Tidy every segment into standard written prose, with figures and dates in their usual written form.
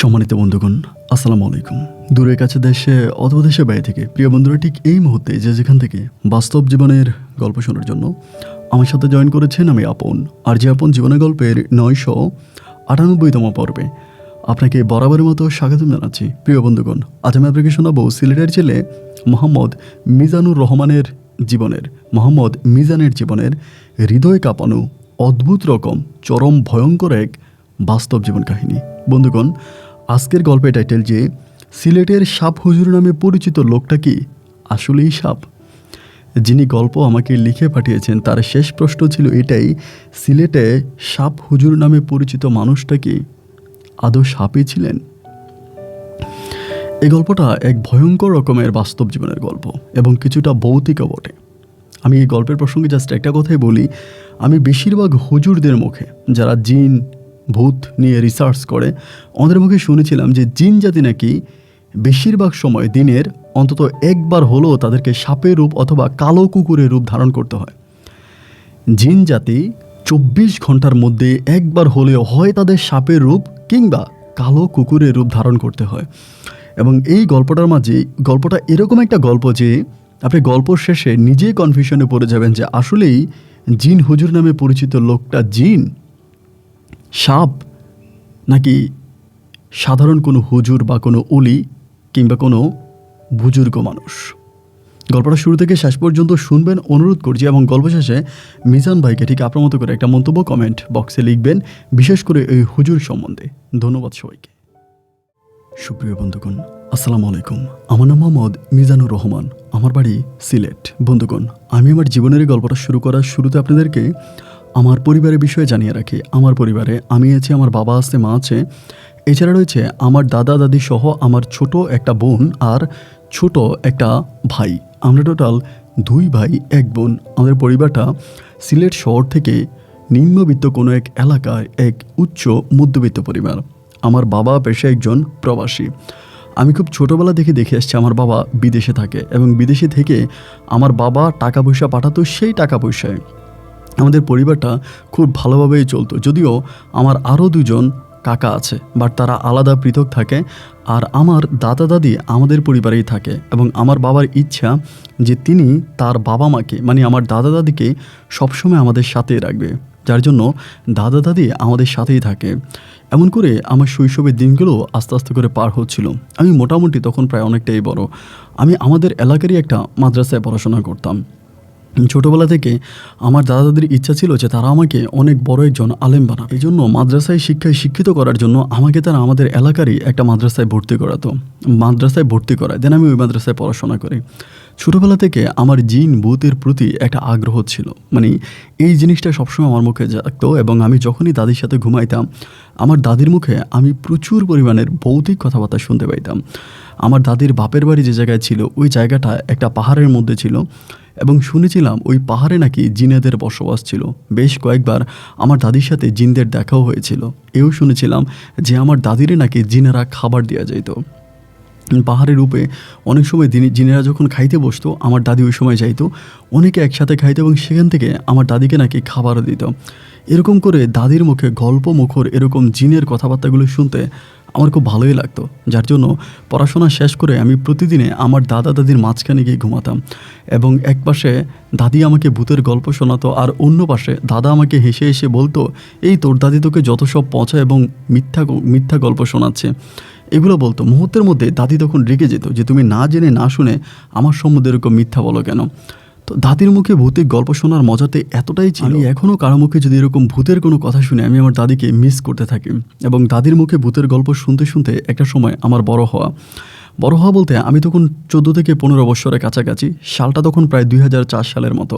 সম্মানিত বন্ধুগণ, আসসালামু আলাইকুম। দূরের কাছে দেশে অথবা দেশের বাইরে থেকে প্রিয় বন্ধুরা ঠিক এই মুহূর্তে যে যেখান থেকে বাস্তব জীবনের গল্প শোনার জন্য আমার সাথে জয়েন করেছেন আমি আপন। আর যে আপন জীবনের গল্পের 998তম পর্বে আপনাকে বরাবরের মতো স্বাগতম জানাচ্ছি। প্রিয় বন্ধুগণ, আজ আমি আপনাকে শোনাবো সিলেটের ছেলে মোহাম্মদ মিজানুর রহমানের জীবনের, মোহাম্মদ মিজানের জীবনের হৃদয় কাঁপানো অদ্ভুত রকম চরম ভয়ঙ্কর এক বাস্তব জীবন কাহিনী। বন্ধুগণ, আজকের গল্পের টাইটেল যে সিলেটের সাপ হুজুর নামে পরিচিত লোকটা কি আসলেই সাপ? যিনি গল্প আমাকে লিখে পাঠিয়েছেন তার শেষ প্রশ্ন ছিল এটাই, সিলেটে সাপ হুজুর নামে পরিচিত মানুষটা কি আদৌ সাপই ছিলেন? এই গল্পটা এক ভয়ঙ্কর রকমের বাস্তব জীবনের গল্প এবং কিছুটা ভৌতিকও বটে। আমি এই গল্পের প্রসঙ্গে জাস্ট একটা কথাই বলি, আমি বেশিরভাগ হুজুরদের মুখে, যারা জিন ভূত নিয়ে রিসার্চ করে, ওদের মুখে শুনেছিলাম যে জিন জাতি নাকি বেশিরভাগ সময় দিনের অন্তত একবার হলেও তাদেরকে সাপের রূপ অথবা কালো কুকুরের রূপ ধারণ করতে হয়। জিন জাতি 24 ঘন্টার মধ্যে একবার হলেও হয় তাদের সাপের রূপ কিংবা কালো কুকুরের রূপ ধারণ করতে হয়। এবং এই গল্পটার মাঝে গল্পটা এরকম একটা গল্প যে আপনি গল্পর শেষে নিজেই কনফিউশনে পড়ে যাবেন যে আসলেই জিন হুজুর নামে পরিচিত লোকটা জিন, সাপ, নাকি সাধারণ কোনো হুজুর বা কোনো অলি কিংবা কোনো বুজুর্গ মানুষ। গল্পটা শুরু থেকে শেষ পর্যন্ত শুনবেন অনুরোধ করছি এবং গল্প শেষে মিজান ভাইকে ঠিক আপনার মতো করে একটা মন্তব্য কমেন্ট বক্সে লিখবেন, বিশেষ করে এই হুজুর সম্বন্ধে। ধন্যবাদ সবাইকে। সুপ্রিয় বন্ধুগণ, আসসালামু আলাইকুম। আমার নাম মোহাম্মদ মিজানুর রহমান, আমার বাড়ি সিলেট। বন্ধুগণ, আমি আমার জীবনের এই গল্পটা শুরু করার শুরুতে আপনাদেরকে আমার পরিবারের বিষয়ে জানিয়ে রাখি। আমার পরিবারে আমি আছি, আমার বাবা আছে, মা আছে, এছাড়া রয়েছে আমার দাদা দাদি সহ আমার ছোট একটা বোন আর ছোট একটা ভাই। আমরা টোটাল 2 ভাই 1 বোন। আমাদের পরিবারটা সিলেট শহর থেকে নিম্নবিত্ত কোনো এক এলাকায় এক উচ্চ মধ্যবিত্ত পরিবার। আমার বাবা পেশায় একজন প্রবাসী। আমি খুব ছোটোবেলা দেখে আসছি আমার বাবা বিদেশে থাকে এবং বিদেশে থেকে আমার বাবা টাকা পয়সা পাঠাতো, সেই টাকা পয়সায় আমাদের পরিবারটা খুব ভালোভাবেই চলতো। যদিও আমার আরও 2 কাকা আছে, বাট তারা আলাদা পৃথক থাকে, আর আমার দাদা দাদি আমাদের পরিবারেই থাকে। এবং আমার বাবার ইচ্ছা যে তিনি তার বাবা মাকে, মানে আমার দাদা দাদিকে সবসময় আমাদের সাথেই রাখবে, যার জন্য দাদা দাদি আমাদের সাথেই থাকে। এমন করে আমার শৈশবের দিনগুলো আস্তে আস্তে করে পার হচ্ছিল। আমি মোটামুটি তখন প্রায় অনেকটাই বড়। আমি আমাদের এলাকারই একটা মাদ্রাসায় পড়াশোনা করতাম। ছোটোবেলা থেকে আমার দাদা দাদির ইচ্ছা ছিল যে তারা আমাকে অনেক বড় একজন আলেম বানাবে। এই জন্য মাদ্রাসায় শিক্ষায় শিক্ষিত করার জন্য আমাকে তারা আমাদের এলাকারই একটা মাদ্রাসায় ভর্তি করাতো। মাদ্রাসায় ভর্তি করায়, দেন আমি ওই মাদ্রাসায় পড়াশোনা করি। ছোটোবেলা থেকে আমার জিন ভূতের প্রতি একটা আগ্রহ ছিল, মানে এই জিনিসটা সবসময় আমার মুখে জাগতো। এবং আমি যখনই দাদির সাথে ঘুমাইতাম, আমার দাদির মুখে আমি প্রচুর পরিমাণের ভৌতিক কথাবার্তা শুনতে পাইতাম। আমার দাদির বাপের বাড়ি যে জায়গায় ছিল, ওই জায়গাটা একটা পাহাড়ের মধ্যে ছিল এবং শুনেছিলাম ওই পাহাড়ে নাকি জিনেদের বসবাস ছিল। বেশ কয়েকবার আমার দাদির সাথে জিনদের দেখাও হয়েছিল। এও শুনেছিলাম যে আমার দাদিরে নাকি জিনেরা খাবার দেওয়া যেত। পাহাড়ের রূপে অনেক সময় জিনেরা যখন খাইতে বসতো, আমার দাদি ওই সময় যাইতো, অনেকে একসাথে খাইতো এবং সেখান থেকে আমার দাদিকে নাকি খাবারও দিত। এরকম করে দাদির মুখে গল্প মুখর এরকম জিনের কথাবার্তাগুলো শুনতে আমার খুব ভালোই লাগতো, যার জন্য পড়াশোনা শেষ করে আমি প্রতিদিনে আমার দাদা দাদির মাঝখানে গিয়ে ঘুমাতাম। এবং এক পাশে দাদি আমাকে ভূতের গল্প শোনাতো, আর অন্য পাশে দাদা আমাকে হেসে হেসে বলতো, এই তোর দাদি তোকে যত সব পচা এবং মিথ্যা গল্প শোনাচ্ছে, এগুলো বলতো। মুহূর্তের মধ্যে দাদি তখন রেগে যেত যে তুমি না জেনে না শুনে আমার সম্বন্ধে এরকম মিথ্যা বলো কেন। তো দাদির মুখে ভূতের গল্প শোনার মজাতে এতটাই ছিল, আমি এখনও কারো মুখে যদি এরকম ভূতের কোনো কথা শুনে আমি আমার দাদিকে মিস করতে থাকি। এবং দাদির মুখে ভূতের গল্প শুনতে শুনতে একটা সময় আমার বড় হওয়া বলতে আমি তখন 14 থেকে 15 বছরের কাছাকাছি। সালটা তখন প্রায় 2004 সালের মতো।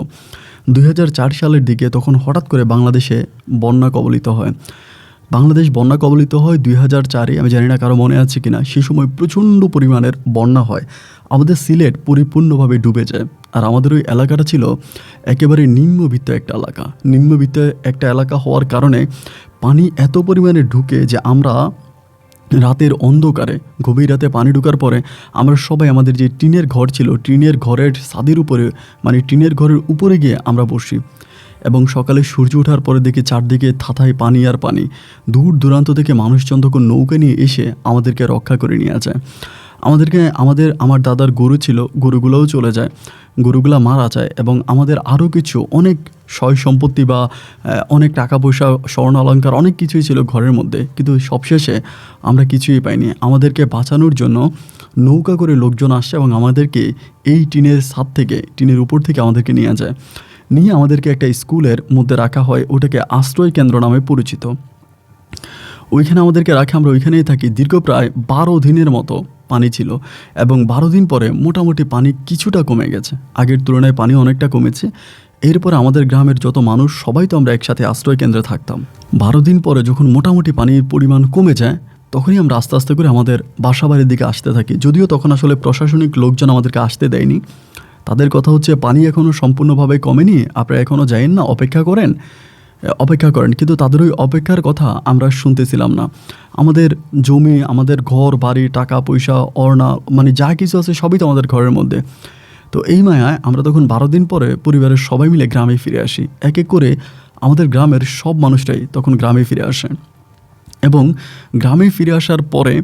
2004 সালের দিকে তখন হঠাৎ করে বাংলাদেশে বন্যা কবলিত হয়। বাংলাদেশ বন্যা কবলিত হয় 2004-এ। আমি জানি না কারো মনে আছে কিনা, সেই সময় প্রচণ্ড পরিমাণের বন্যা হয়, আমাদের সিলেট পরিপূর্ণভাবে ডুবে যায়। আর আমাদের ওই এলাকাটা ছিল একেবারে নিম্নবিত্ত একটা এলাকা হওয়ার কারণে পানি এত পরিমাণে ঢুকে যে আমরা রাতের অন্ধকারে, গভীর রাতে পানি ঢোকার পরে আমরা সবাই আমাদের যে টিনের ঘর ছিল, টিনের ঘরের ছাদের উপরে, মানে টিনের ঘরের উপরে গিয়ে আমরা বসি। এবং সকালে সূর্য ওঠার পরে দেখি চারদিকে থাথায় পানি আর পানি। দূর দূরান্ত থেকে মানুষজন তখন নৌকা নিয়ে এসে আমাদেরকে রক্ষা করে নিয়ে যায়। আমার দাদার গরু ছিল, গরুগুলোও চলে যায়, গরুগুলা মারা যায় এবং আমাদের আরও কিছু অনেক সয় সম্পত্তি বা অনেক টাকা পয়সা, স্বর্ণ অলংকার অনেক কিছুই ছিল ঘরের মধ্যে, কিন্তু সবশেষে আমরা কিছুই পাইনি। আমাদেরকে বাঁচানোর জন্য নৌকা করে লোকজন আসছে এবং আমাদেরকে এই টিনের উপর থেকে আমাদেরকে নিয়ে যায়, নিয়ে আমাদেরকে একটা স্কুলের মধ্যে রাখা হয়, ওটাকে আশ্রয় কেন্দ্র নামে পরিচিত। ওইখানে আমাদেরকে রাখে, আমরা ওইখানেই থাকি। দীর্ঘ প্রায় 12 দিনের মতো পানি ছিল এবং 12 দিন পরে মোটামুটি পানি কিছুটা কমে গেছে, আগের তুলনায় পানি অনেকটা কমেছে। এরপরে আমাদের গ্রামের যত মানুষ সবাই তো আমরা একসাথে আশ্রয় কেন্দ্রে থাকতাম। 12 দিন পরে যখন মোটামুটি পানির পরিমাণ কমে যায়, তখনই আমরা আস্তে আস্তে করে আমাদের বাসা বাড়ির দিকে আসতে থাকি। যদিও তখন আসলে প্রশাসনিক লোকজন আমাদেরকে আসতে দেয়নি, তাদের কথা হচ্ছে পানি এখনও সম্পূর্ণভাবে কমেনি, আপনারা এখনও যায়েন না, অপেক্ষা করেন। কিন্তু তাদের ওই অপেক্ষার কথা আমরা শুনতেছিলাম না। আমাদের জমি, আমাদের ঘর বাড়ি, টাকা পয়সা, অর্ণা, মানে যা কিছু আছে সবই তো আমাদের ঘরের মধ্যে। তো এই মায়ায় আমরা তখন 12 দিন পরে পরিবারের সবাই মিলে গ্রামে ফিরে আসি। এক এক করে আমাদের গ্রামের সব মানুষটাই তখন গ্রামে ফিরে আসে এবং গ্রামে ফিরে আসার পরে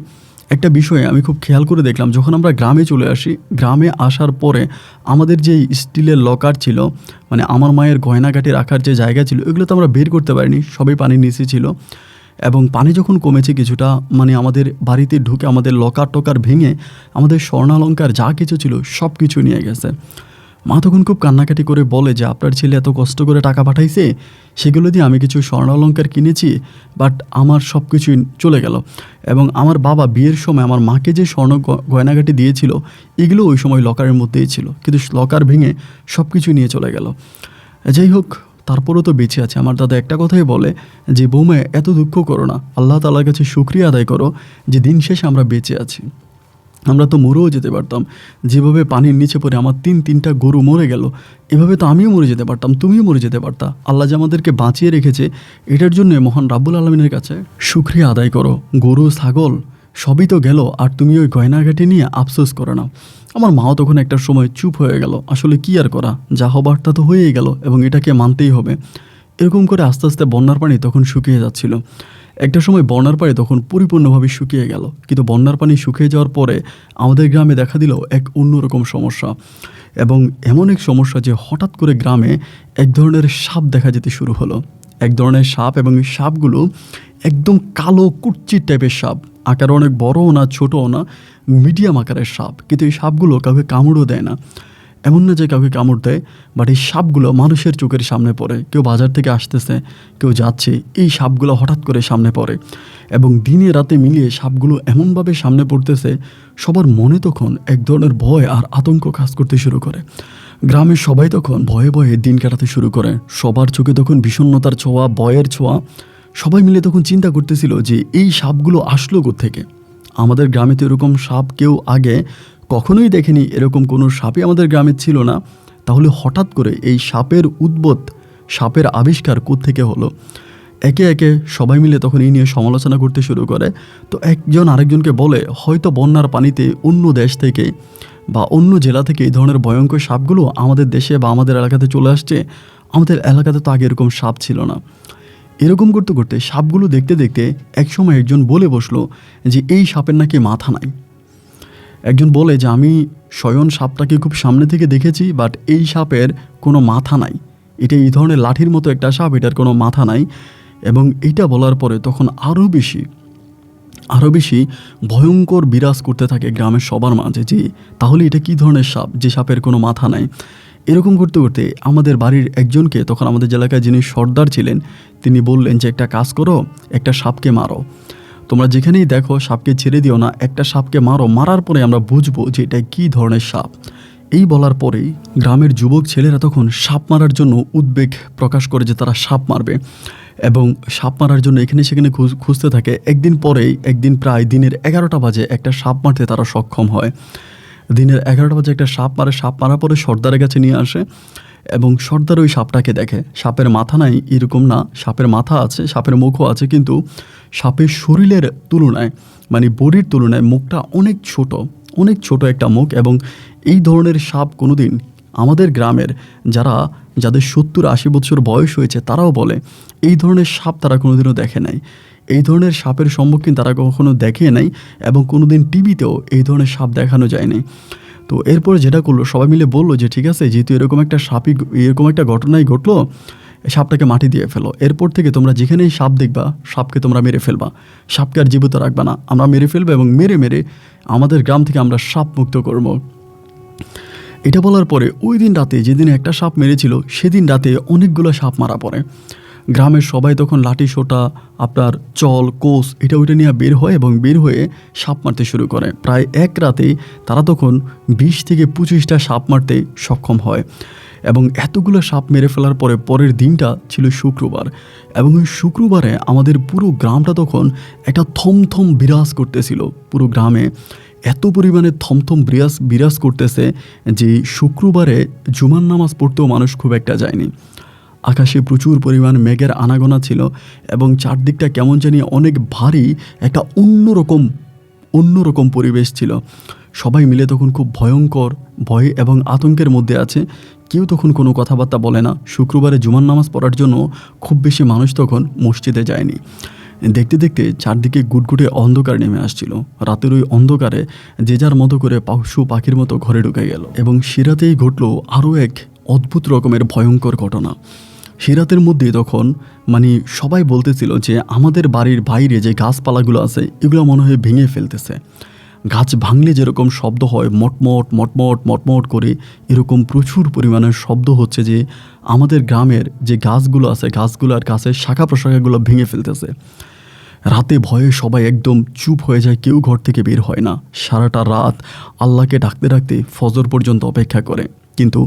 একটা বিষয়ে আমি খুব খেয়াল করে দেখলাম, যখন আমরা গ্রামে চলে আসি, গ্রামে আসার পরে আমাদের যে স্টিলের লকার ছিল, মানে আমার মায়ের গয়নাগাটি রাখার যে জায়গা ছিল, ওইগুলো তো আমরা বের করতে পারিনি, সবই পানির নিচে ছিল। এবং পানি যখন কমেছে কিছুটা, মানে আমাদের বাড়িতে ঢুকে আমাদের লকার টকার ভেঙে আমাদের স্বর্ণালঙ্কার যা কিছু ছিল সব কিছু নিয়ে গেছে। মা তখন খুব কান্নাকাটি করে বলে যে আপনার ছেলে এত কষ্ট করে টাকা পাঠাইছে, সেগুলো দিয়ে আমি কিছু স্বর্ণালঙ্কার কিনেছি, বাট আমার সব কিছুই চলে গেল। এবং আমার বাবা বিয়ের সময় আমার মাকে যে স্বর্ণ গয়নাগাটি দিয়েছিল, এগুলো ওই সময় লকারের মধ্যেই ছিল, কিন্তু লকার ভেঙে সব কিছু নিয়ে চলে গেল। যাই হোক, তারপরও তো বেঁচে আছে। আমার দাদা একটা কথাই বলে যে বৌমা, এত দুঃখ করো না, আল্লাহ তাআলার কাছে শুকরিয়া আদায় করো যে দিন শেষে আমরা বেঁচে আছি। আমরা তো মরেও যেতে পারতাম, যেভাবে পানির নিচে পড়ে আমার তিনটা গরু মরে গেল, এভাবে তো আমিও মরে যেতে পারতাম, তুমিও মরে যেতে পারতা। আল্লাহ যে আমাদেরকে বাঁচিয়ে রেখেছে, এটার জন্য মহান রাব্বুল আলামিনের কাছে শুকরিয়া আদায় করো। গরু ছাগল সবই তো গেল, আর তুমি ওই গয়নাঘাটি নিয়ে আফসোস করো না। আমার মাও তখন একটা সময় চুপ হয়ে গেল, আসলে কি আর করা, যা হবার তা তো হয়েই গেল এবং এটাকে মানতেই হবে। এরকম করে আস্তে আস্তে বন্যার পানি তখন শুকিয়ে যাচ্ছিল। একটা সময় বন্যার পানি তখন পরিপূর্ণভাবে শুকিয়ে গেল, কিন্তু বন্যার পানি শুকিয়ে যাওয়ার পরে আমাদের গ্রামে দেখা দিল এক অন্যরকম সমস্যা, এবং এমন এক সমস্যা যে হঠাৎ করে গ্রামে এক ধরনের সাপ দেখা যেতে শুরু হলো। এক ধরনের সাপ, এবং এই সাপগুলো একদম কালো কুচ্চির টাইপের সাপ, আকারে অনেক বড়ও না ছোটও না, মিডিয়াম আকারের সাপ। কিন্তু এই সাপগুলো কাউকে কামড়ও দেয় না, এমন না যে কাউকে কামড় দেয়, বাট এই সাপগুলো মানুষের চোখের সামনে পড়ে। কেউ বাজার থেকে আসতেছে, কেউ যাচ্ছে, এই সাপগুলো হঠাৎ করে সামনে পড়ে এবং দিনে রাতে মিলিয়ে সাপগুলো এমনভাবে সামনে পড়তেছে, সবার মনে তখন এক ধরনের ভয় আর আতঙ্ক কাজ করতে শুরু করে। গ্রামের সবাই তখন ভয়ে ভয়ে দিন কাটাতে শুরু করে, সবার চোখে তখন বিষণ্ণতার ছোঁয়া, ভয়ের ছোঁয়া। সবাই মিলে তখন চিন্তা করতেছিল যে এই সাপগুলো আসলো কোত্থেকে। আমাদের গ্রামে তো এরকম সাপ কেউ আগে কখনোই দেখেনি, এরকম কোনো সাপই আমাদের গ্রামে ছিল না। তাহলে হঠাৎ করে এই সাপের আবিষ্কার কোত্থেকে হলো? একে একে সবাই মিলে তখন এই নিয়ে সমালোচনা করতে শুরু করে। তো একজন আরেকজনকে বলে, হয়তো বন্যার পানিতে অন্য দেশ থেকে বা অন্য জেলা থেকে এই ধরনের ভয়ঙ্কর সাপগুলো আমাদের দেশে বা আমাদের এলাকাতে চলে আসছে। আমাদের এলাকাতে তো আগে এরকম সাপ ছিল না। এরকম করতে করতে সাপগুলো দেখতে দেখতে একসময় একজন বলে বসলো যে এই সাপের নাকি মাথা নাই। একজন বলে যে আমি স্বয়ং সাপটাকে খুব সামনে থেকে দেখেছি, বাট এই সাপের কোনো মাথা নাই, এটা এই ধরনের লাঠির মতো একটা সাপ, এটার কোনো মাথা নাই। এবং এইটা বলার পরে তখন আরও বেশি ভয়ঙ্কর বিরাজ করতে থাকে গ্রামের সবার মাঝে যে তাহলে এটা কী ধরনের সাপ যে সাপের কোনো মাথা নাই। এরকম করতে করতে আমাদের বাড়ির একজনকে, তখন আমাদের এলাকায় যিনি সর্দার ছিলেন, তিনি বললেন যে একটা কাজ করো, একটা সাপকে মারো, তোমরা যেখানেই দেখো সাপকে ছেড়ে দিও না, একটা সাপকে মারো, মারার পরে আমরা বুঝবো যে এটা কী ধরনের সাপ। এই বলার পরেই গ্রামের যুবক ছেলেরা তখন সাপ মারার জন্য উদ্বেগ প্রকাশ করে যে তারা সাপ মারবে, এবং সাপ মারার জন্য এখানে সেখানে খুঁজতে থাকে। একদিন প্রায় দিনের 11টা বাজে একটা সাপ মারতে তারা সক্ষম হয়। দিনের 11টা বাজে একটা সাপ মারার পরে সর্দারের কাছে নিয়ে আসে, এবং সর্দার ওই সাপটাকে দেখে। সাপের মাথা নাই এরকম না, সাপের মাথা আছে, সাপের মুখও আছে, কিন্তু সাপের শরীরের তুলনায়, মানে বডির তুলনায় মুখটা অনেক ছোট একটা মুখ। এবং এই ধরনের সাপ কোনোদিন আমাদের গ্রামের যাদের 70-80 বছর বয়স হয়েছে তারাও বলে এই ধরনের সাপ তারা কোনোদিনও দেখে নাই, এই ধরনের সাপের সম্মুখীন তারা কখনো দেখে নাই এবং কোনোদিন টিভিতেও এই ধরনের সাপ দেখানো যায়নি। তো এরপরে যেটা করলো, সবাই মিলে বললো যে ঠিক আছে, যেহেতু এরকম একটা ঘটনাই ঘটলো, সাপটাকে মাটি দিয়ে ফেলো। এরপর থেকে তোমরা যেখানেই সাপ দেখবা, সাপকে তোমরা মেরে ফেলবা, সাপকে আর জীবিত রাখবা না, আমরা মেরে ফেলবো এবং মেরে মেরে আমাদের গ্রাম থেকে আমরা সাপ মুক্ত করবো। এটা বলার পরে ওই দিন রাতে, যেদিন একটা সাপ মেরেছিল, সেদিন রাতে অনেকগুলো সাপ মারা পড়ে। গ্রামের সবাই তখন লাঠি সোঁটা, আপনার চল কোস এটা ওইটা নিয়ে বের হয় এবং বের হয়ে সাপ মারতে শুরু করে। প্রায় এক রাতেই তারা তখন 20 থেকে 25টা সাপ মারতে সক্ষম হয় এবং এতগুলো সাপ মেরে ফেলার পরে পরের দিনটা ছিল শুক্রবার এবং ওই শুক্রবারে আমাদের পুরো গ্রামটা তখন একটা থমথম বিরাজ করতেছিল। পুরো গ্রামে এত পরিমাণে থমথম বিরাজ করতেছে যে শুক্রবারে জুমার নামাজ পড়তেও মানুষ খুব একটা যায়নি। আকাশে প্রচুর পরিমাণ মেঘের আনাগোনা ছিল এবং চারদিকটা কেমন জানি অনেক ভারী, একটা অন্যরকম পরিবেশ ছিল। সবাই মিলে তখন খুব ভয়ঙ্কর ভয় এবং আতঙ্কের মধ্যে আছে। কেউ তখন কোনো কথাবার্তা বলে না। শুক্রবারে জুমার নামাজ পড়ার জন্য খুব বেশি মানুষ তখন মসজিদে যায়নি। দেখতে দেখতে চারদিকে গুটগুটে অন্ধকার নেমে আসছিল। রাতের ওই অন্ধকারে যে যার মতো করে পশু পাখির মতো ঘরে ঢুকে গেল এবং সেরাতেই ঘটল আরও এক অদ্ভুত রকমের ভয়ঙ্কর ঘটনা। সেরাতের মধ্যে তখন সবাই বলতেছিল যে আমাদের বাড়ির বাইরে যে গাছপালাগুলো আছে এগুলো মনে হয় ভেঙে ফেলতেছে। গাছ ভাঙলে যেরকম শব্দ হয় মটমট মটমট মটমট করে, এরকম প্রচুর পরিমাণের শব্দ হচ্ছে যে আমাদের গ্রামের যে গাছগুলো আছে গাছগুলোর গাছের শাখা প্রশাখাগুলো ভেঙে ফেলতেছে। রাতে ভয়ে সবাই একদম চুপ হয়ে যায়, কেউ ঘর থেকে বের হয় না। সারাটা রাত আল্লাহকে ডাকতে ডাকতে ফজর পর্যন্ত অপেক্ষা করে, কিন্তু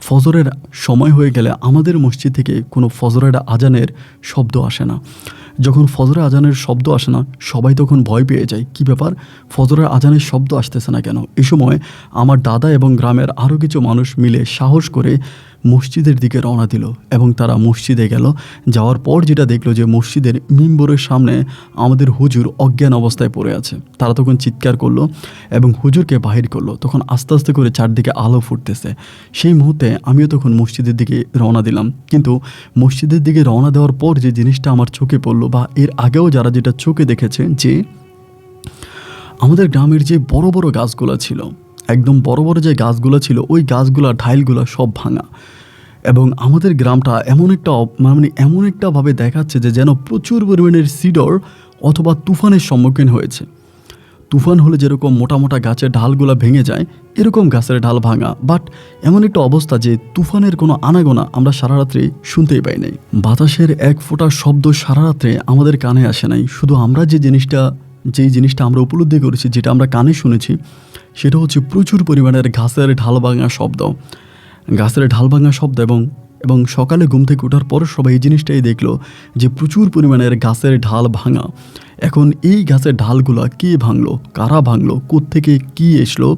ফজরের সময় হয়ে গেলে আমাদের মসজিদ থেকে কোনো ফজরের আজানের শব্দ আসে না। যখন ফজরের আজানের শব্দ আসে না, সবাই তখন ভয় পেয়ে যায়, কী ব্যাপার, ফজরের আজানের শব্দ আসতেছে না কেন? এ সময় আমার দাদা এবং গ্রামের আরও কিছু মানুষ মিলে সাহস করে মসজিদের দিকে রওনা দিল এবং তারা মসজিদে গেল। যাওয়ার পর যেটা দেখলো যে মসজিদের মিম্বরের সামনে আমাদের হুজুর অজ্ঞান অবস্থায় পড়ে আছে। তারা তখন চিৎকার করলো এবং হুজুরকে বাহির করলো। তখন আস্তে আস্তে করে চারদিকে আলো ফুটতেছে। সেই মুহূর্তে আমিও তখন মসজিদের দিকে রওনা দিলাম। কিন্তু মসজিদের দিকে রওনা দেওয়ার পর যে জিনিসটা আমার চোখে পড়লো, বা এর আগেও যারা যেটা চোখে দেখেছে, যে আমাদের গ্রামের যে বড় বড় গাছগুলো ছিল, একদম বড় বড় যে গাছগুলো ছিল, ওই গাছগুলা ঢাইলগুলো সব ভাঙা এবং আমাদের গ্রামটা এমন একটাভাবে দেখাচ্ছে যে যেন প্রচুর পরিমাণের সিডর অথবা তুফানের সম্মুখীন হয়েছে। তুফান হলে যেরকম মোটা মোটা গাছের ঢালগুলো ভেঙে যায়, এরকম গাছের ঢাল ভাঙা, বাট এমন একটা অবস্থা যে তুফানের কোনো আনাগোনা আমরা সারা রাত্রে শুনতেই পাই নাই। বাতাসের এক ফোঁটা শব্দ সারা রাত্রে আমাদের কানে আসে নাই। শুধু আমরা যেই জিনিসটা আমরা উপলব্ধি করেছি, যেটা আমরা কানে শুনেছি, সেটা হচ্ছে প্রচুর পরিমাণের গাছের ঢাল ভাঙা শব্দ এবং সকালে ঘুম থেকে ওঠার পর সবাই এই জিনিসটাই দেখলো যে প্রচুর পরিমাণের গাছের ঢাল ভাঙা। এখন এই গাছের ঢালগুলো কে ভাঙলো, কারা ভাঙলো, কোত্থেকে কি এসলো,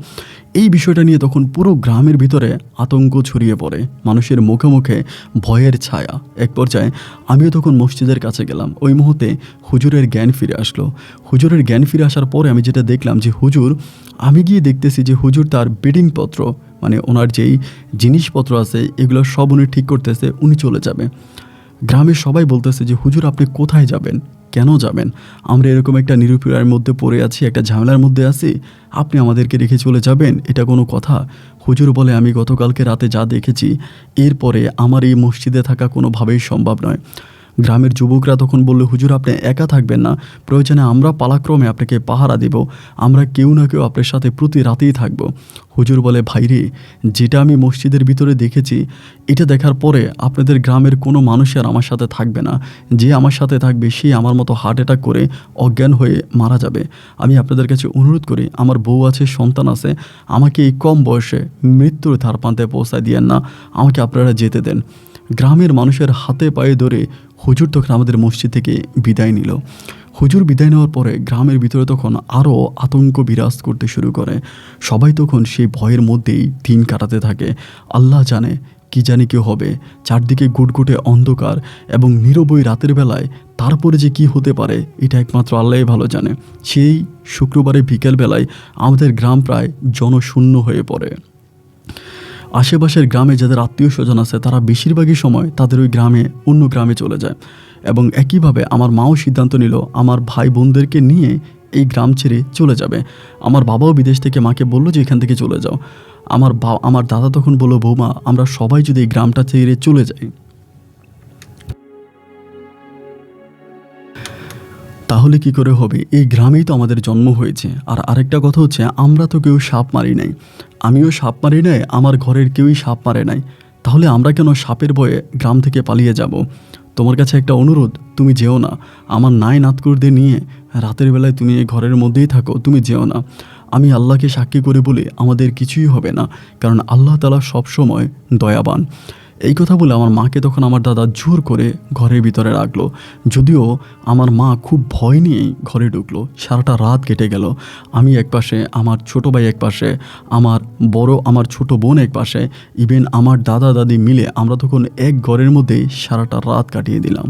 এই বিষয়টা নিয়ে তখন পুরো গ্রামের ভিতরে আতঙ্ক ছড়িয়ে পড়ে। মানুষের মুখে মুখে ভয়ের ছায়া। এক পর্যায়ে আমিও তখন মসজিদের কাছে গেলাম। ওই মুহূর্তে হুজুরের জ্ঞান ফিরে আসলো। হুজুরের জ্ঞান ফিরে আসার পরে আমি যেটা দেখলাম যে আমি গিয়ে দেখতেছি যে হুজুর তার বেডিংপত্র, ওনার যেই জিনিসপত্র আছে এগুলো সব উনি ঠিক করতেছে, উনি চলে যাবে। গ্রামের সবাই বলতেছে যে হুজুর আপনি কোথায় যাবেন, কেন যাবেন? আমরা এরকম একটা নিরুপায়ের মধ্যে পড়ে আছি, একটা ঝামেলার মধ্যে আছি, আপনি আমাদেরকে রেখে চলে যাবেন? এটা কোনো কথা? হুজুর বলে, আমি গতকালকে রাতে যা দেখেছি, এরপরে আমার এই মসজিদে থাকা কোনোভাবেই সম্ভব নয়। গ্রামের যুবকরা তখন বলল, হুজুর আপনি একা থাকবেন না, প্রয়োজনে আমরা পালাক্রমে আপনাকে পাহারা দেব, আমরা কেউ না কেউ আপনার সাথে প্রতি রাতেই থাকব। হুজুর বলে, ভাইরে, যেটা আমি মসজিদের ভিতরে দেখেছি, এটা দেখার পরে আপনাদের গ্রামের কোনো মানুষ আর আমার সাথে থাকবে না। যে আমার সাথে থাকবে সে আমার মতো হার্ট অ্যাটাক করে অজ্ঞান হয়ে মারা যাবে। আমি আপনাদের কাছে অনুরোধ করি, আমার বউ আছে, সন্তান আছে, আমাকে এই কম বয়সে মৃত্যুর ধার প্রান্তে পৌঁছায় দিয়েন না, আমাকে আপনারা যেতে দেন। গ্রামের মানুষের হাতে পায়ে ধরে হুজুর তখন আমাদের মসজিদ থেকে বিদায় নিল। হুজুর বিদায় নেওয়ার পরে গ্রামের ভিতরে তখন আরও আতঙ্ক বিরাজ করতে শুরু করে। সবাই তখন সেই ভয়ের মধ্যেই দিন কাটাতে থাকে। আল্লাহ জানে কি জানি কেউ হবে। চারদিকে গুটগুটে অন্ধকার এবং নীরবই রাতের বেলায় তারপরে যে কি হতে পারে এটা একমাত্র আল্লাহই ভালো জানে। সেই শুক্রবারে বিকেলবেলায় আমাদের গ্রাম প্রায় জনশূন্য হয়ে পড়ে। আশেপাশের গ্রামে যাদের আত্মীয় স্বজন আছে তারা বেশিরভাগই সময় তাদের ওই গ্রামে অন্য গ্রামে চলে যায়। এবং একইভাবে আমার মাও সিদ্ধান্ত নিল আমার ভাই বোনদেরকে নিয়ে এই গ্রাম ছেড়ে চলে যাবে। আমার বাবাও বিদেশ থেকে মাকে বলল যে এখান থেকে চলে যাও। আমার দাদা তখন বলল, বৌমা আমরা সবাই যদি এই গ্রামটা ছেড়ে চলে যাই তাহলে কি করে হবে? এই গ্রামেই তো আমাদের জন্ম হয়েছে। আর আরেকটা কথা হচ্ছে, আমরা তো কেউ সাপ মারি নাই, আমিও সাপ মারি নাই, আমার ঘরের কেউই সাপ মারে নাই, তাহলে আমরা কেন সাপের ভয়ে গ্রাম থেকে পালিয়ে যাব? তোমার কাছে একটা অনুরোধ, তুমি যেও না। আমার নাই নাতকুরদের নিয়ে রাতের বেলায় তুমি এই ঘরের মধ্যেই থাকো, তুমি যেও না। আমি আল্লাহকে সাক্ষী করে বলি আমাদের কিছুই হবে না, কারণ আল্লাহ তাআলা সবসময় দয়াবান। এই কথা বলে আমার মাকে তখন আমার দাদা জোর করে ঘরের ভিতরে রাখলো। যদিও আমার মা খুব ভয় নিয়েই ঘরে ঢুকলো। সারাটা রাত কেটে গেল। আমি এক পাশে, আমার ছোট ভাই এক পাশে, আমার ছোট বোন এক পাশে, ইভেন আমার দাদা দাদি মিলে আমরা তখন এক ঘরের মধ্যেই সারাটা রাত কাটিয়ে দিলাম।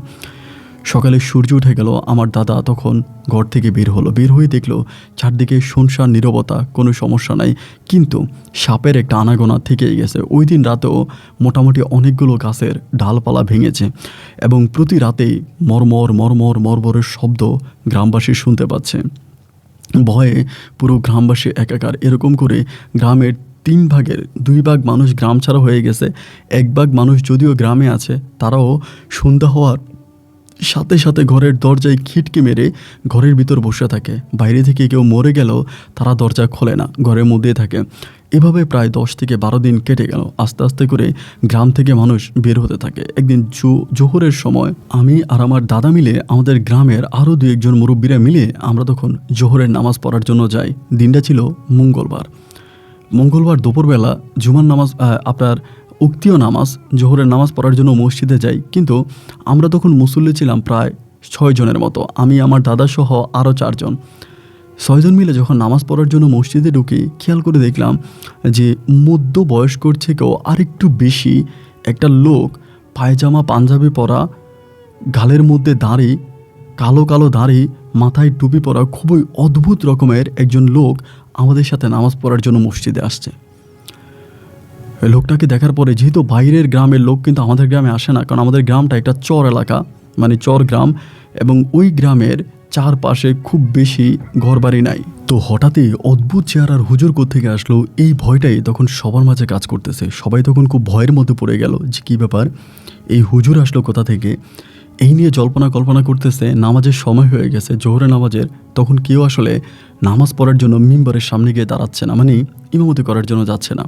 সকালে সূর্য উঠে গেল। আমার দাদা তখন ঘর থেকে বের হলো। বের হয়ে দেখলো চারদিকে শুনশান নীরবতা, কোনো সমস্যা নাই, কিন্তু সাপের একটা আনাগোনা থেকেই গেছে। ওই দিন রাতেও মোটামুটি অনেকগুলো গাছের ডালপালা ভেঙেছে এবং প্রতি রাতেই মরমর মরমর মরমরের শব্দ গ্রামবাসী শুনতে পাচ্ছে। ভয়ে পুরো গ্রামবাসী একাকার। এরকম করে গ্রামের 3 ভাগের 2 ভাগ মানুষ গ্রাম ছাড়া হয়ে গেছে। 1 ভাগ মানুষ যদিও গ্রামে আছে, তারাও সন্ধ্যা হওয়ার সাথে সাথে ঘরের দরজায় খিটকি মেরে ঘরের ভিতর বসে থাকে। বাইরে থেকে কেউ মরে গেলেও তারা দরজা খোলে না, ঘরের মধ্যেই থাকে। এভাবে প্রায় 10 থেকে 12 দিন কেটে গেল। আস্তে আস্তে করে গ্রাম থেকে মানুষ বের হতে থাকে। একদিন জোহরের সময় আমি আর আমার দাদা মিলে, আমাদের গ্রামের আরও 2-1 মুরব্বীরা মিলে আমরা তখন জোহরের নামাজ পড়ার জন্য যাই। দিনটা ছিল মঙ্গলবার দুপুরবেলা জুমার নামাজ, আপনার উক্তীয় নামাজ, জোহরের নামাজ পড়ার জন্য মসজিদে যাই। কিন্তু আমরা তখন মুসল্লি ছিলাম প্রায় 6 জনের মতো। আমি, আমার দাদা সহ আরও 4 জন। 6 জন মিলে যখন নামাজ পড়ার জন্য মসজিদে ঢুকি, খেয়াল করে দেখলাম যে মধ্য বয়স্কর থেকেও আরেকটু বেশি একটা লোক, পায়জামা পাঞ্জাবি পরা, গালের মধ্যে দাড়ি, কালো কালো দাড়ি, মাথায় টুপি পরা, খুবই অদ্ভুত রকমের একজন লোক আমাদের সাথে নামাজ পড়ার জন্য মসজিদে আসছে। লোকটাকে দেখার পরে, যেহেতু বাইরের গ্রামের লোক কিন্তু আমাদের গ্রামে আসে না, কারণ আমাদের গ্রামটা একটা চর এলাকা, মানে চর গ্রাম, এবং ওই গ্রামের চারপাশে খুব বেশি ঘরবাড়ি নাই। তো হঠাৎই অদ্ভুত চেহারার হুজুর কোত্থেকে আসলো, এই ভয়টাই তখন সবার মাঝে কাজ করতেছে। সবাই তখন খুব ভয়ের মধ্যে পড়ে গেল যে কী ব্যাপার, এই হুজুর আসলো কোথা থেকে। এই নিয়ে কল্পনা করতেছে। নামাজের সময় হয়ে গেছে, জোহরের নামাজের। তখন কেউ আসলে নামাজ পড়ার জন্য মিম্বরের সামনে গিয়ে দাঁড়াচ্ছে না, মানে ইমামতি করার জন্য যাচ্ছে না।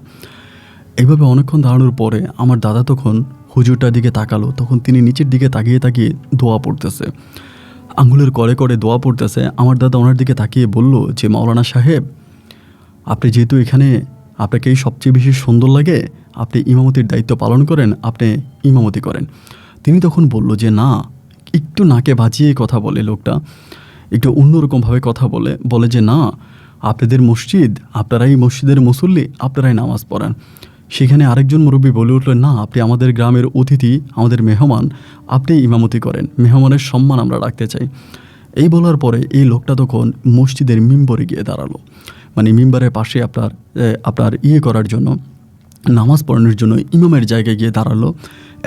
এইভাবে অনেকক্ষণ দাঁড়ানোর পরে আমার দাদা তখন হুজুরটার দিকে তাকালো। তখন তিনি নিচের দিকে তাকিয়ে তাকিয়ে দোয়া পড়তেছে, আঙুলের করে করে দোয়া পড়তেছে। আমার দাদা ওনার দিকে তাকিয়ে বলল যে, মাওলানা সাহেব, আপনি যেহেতু এখানে, আপনাকেই সবচেয়ে বেশি সুন্দর লাগে, আপনি ইমামতির দায়িত্ব পালন করেন, আপনি ইমামতি করেন। তিনি তখন বলল যে, না, একটু নাকে বাজিয়ে কথা বলে লোকটা, একটু অন্যরকমভাবে কথা বলে যে, না, আপনাদের মসজিদ, আপনারাই মসজিদের মুসল্লি, আপনারাই নামাজ পড়ান। সেখানে আরেকজন মুরব্বী বলে উঠলেন, না, আপনি আমাদের গ্রামের অতিথি, আমাদের মেহমান, আপনি ইমামতি করেন, মেহমানের সম্মান আমরা রাখতে চাই। এই বলার পরে এই লোকটা তখন মসজিদের মিম্বরে গিয়ে দাঁড়ালো, মানে মিম্বরের পাশে আপনার করার জন্য, নামাজ পড়ানোর জন্য ইমামের জায়গায় গিয়ে দাঁড়ালো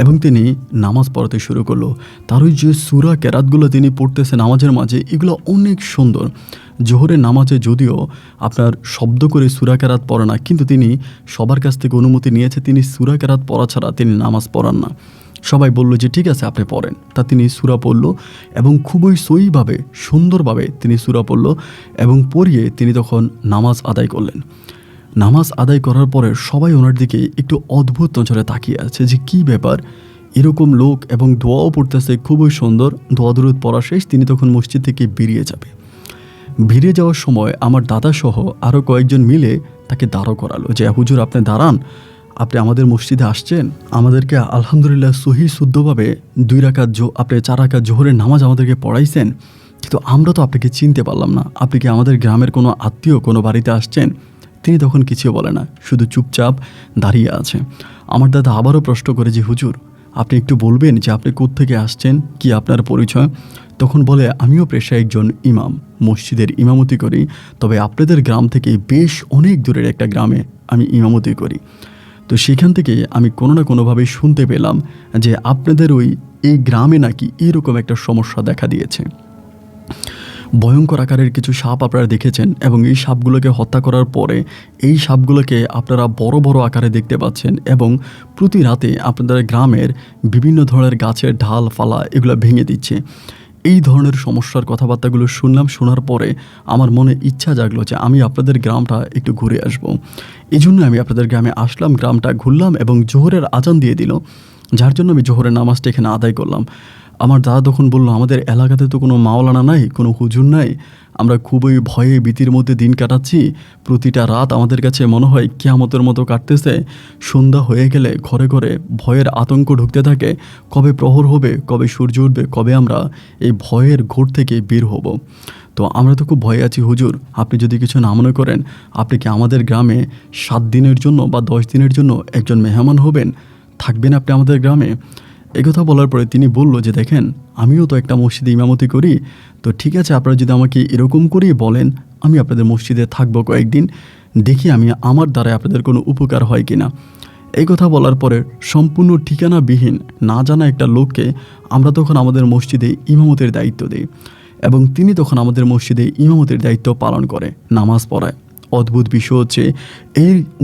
এবং তিনি নামাজ পড়াতে শুরু করলো। তার ওই যে সূরা কেরাতগুলো তিনি পড়তেছে নামাজের মাঝে, এগুলো অনেক সুন্দর। জোহরের নামাজে যদিও আপনার শব্দ করে সূরা কেরাত পড়ে না, কিন্তু তিনি সবার কাছ থেকে অনুমতি নিয়েছে, তিনি সূরা কেরাত পড়া ছাড়া তিনি নামাজ পড়ান না। সবাই বলল যে ঠিক আছে আপনি পড়েন। তা তিনি সূরা পড়ল এবং খুবই সহিভাবে, সুন্দরভাবে তিনি সূরা পড়ল এবং পড়িয়ে তিনি তখন নামাজ আদায় করলেন। নামাজ আদায় করার পরে সবাই ওনার দিকে একটু অদ্ভুত নজরে তাকিয়ে আছে যে কী ব্যাপার, এরকম লোক, এবং দোয়াও পড়তেছে খুবই সুন্দর। দোয়া দরুদ পড়া শেষ, তিনি তখন মসজিদ থেকে বেরিয়ে যাওয়ার সময় আমার দাদা সহ আরও কয়েকজন মিলে তাকে দাঁড় করালো যে, হুজুর আপনি দাঁড়ান, আপনি আমাদের মসজিদে আসছেন, আমাদেরকে আলহামদুলিল্লাহ সহি শুদ্ধভাবে 2 রাকাত আপনি 4 রাকাত জোহরের নামাজ আমাদেরকে পড়াইছেন, কিন্তু আমরা তো আপনাকে চিনতে পারলাম না, আপনি কি আমাদের গ্রামের কোনো আত্মীয়, কোনো বাড়িতে আসছেন? তিনি তখন কিছুই বলে না, শুধু চুপচাপ দাঁড়িয়ে আছে। আমার দাদা আবারও প্রশ্ন করে যে, হুজুর আপনি একটু বলবেন যে আপনি কোত্থেকে আসছেন, কি আপনার পরিচয়? তখন বলে, আমিও পেশায় একজন ইমাম, মসজিদের ইমামতি করি, তবে আপনাদের গ্রাম থেকে বেশ অনেক দূরের একটা গ্রামে আমি ইমামতি করি। তো সেখান থেকে আমি কোনো না কোনোভাবে শুনতে পেলাম যে আপনাদের এই গ্রামে নাকি এরকম একটা সমস্যা দেখা দিয়েছে। ভয়ঙ্কর আকারের কিছু সাপ আপনারা দেখেছেন এবং এই সাপগুলোকে হত্যা করার পরে এই সাপগুলোকে আপনারা বড় বড় আকারে দেখতে পাচ্ছেন এবং প্রতি রাতে আপনাদের গ্রামের বিভিন্ন ধরনের গাছের ঢাল ফালা এগুলো ভেঙে দিচ্ছে। এই ধরনের সমস্যার কথাবার্তাগুলো শুনলাম। শোনার পরে আমার মনে ইচ্ছা জাগলো যে আমি আপনাদের গ্রামটা একটু ঘুরে আসব। এই জন্য আমি আপনাদের গ্রামে আসলাম, গ্রামটা ঘুরলাম এবং জোহরের আজান দিয়ে দিল, যার জন্য আমি জোহরের নামাজটা এখানে আদায় করলাম। আমার দাদা তখন বলল, আমাদের এলাকাতে তো কোনো মাওলানা নাই, কোনো হুজুর নাই, আমরা খুবই ভয়ে ভীতির মধ্যে দিন কাটাচ্ছি। প্রতিটা রাত আমাদের কাছে মনে হয় কিয়ামতের মতো কাটতেছে। সন্ধ্যা হয়ে গেলে ঘরে ঘরে ভয়ের আতঙ্ক ঢুকতে থাকে, কবে প্রহর হবে, কবে সূর্য উঠবে, কবে আমরা এই ভয়ের ঘোর থেকে বের হব। তো আমরা তো খুব ভয়ে আছি হুজুর, আপনি যদি কিছু না মনে করেন, আপনি কি আমাদের গ্রামে 7 দিনের জন্য বা 10 দিনের জন্য একজন মেহমান হবেন, থাকবেন আপনি আমাদের গ্রামে? একথা বলার পরে তিনি বলল যে দেখেন, আমিও তো একটা মসজিদে ইমামতি করি, তো ঠিক আছে আপনারা যদি আমাকে এরকম করেই বলেন, আমি আপনাদের মসজিদে থাকবো কয়েকদিন, দেখি আমি আমার দ্বারাই আপনাদের কোনো উপকার হয় কিনা। এই কথা বলার পরে সম্পূর্ণ ঠিকানাবিহীন না জানা একটা লোককে আমরা তখন আমাদের মসজিদে ইমামতের দায়িত্ব দিই এবং তিনি তখন আমাদের মসজিদে ইমামতের দায়িত্ব পালন করে, নামাজ পড়ায়। অদ্ভুত বিষয় হচ্ছে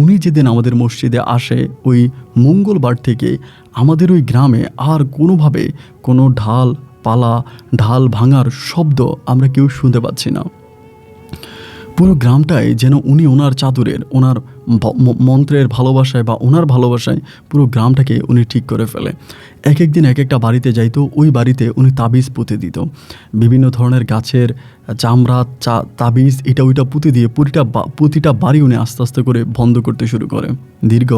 উনি যেদিন আমাদের মসজিদে আসে ওই মঙ্গলবার থেকে আমাদের ওই গ্রামে আর কোনোভাবে কোনো ঢাল ভাঙার শব্দ আমরা কেউ শুনতে পাচ্ছি না। পুরো গ্রামটায় যেন উনি ওনার চাদরের, ওনার মন্ত্রের ভালোবাসায় বা ওনার ভালোবাসায় পুরো গ্রামটাকে উনি ঠিক করে ফেলে। এক একদিন এক একটা বাড়িতে যাইতো, ওই বাড়িতে উনি তাবিজ পুঁতে দিত, বিভিন্ন ধরনের গাছের চামড়া তাবিজ এটা ওইটা পুঁতে দিয়ে প্রতিটা বাড়ি উনি আস্তে আস্তে করে বন্ধ করতে শুরু করে। দীর্ঘ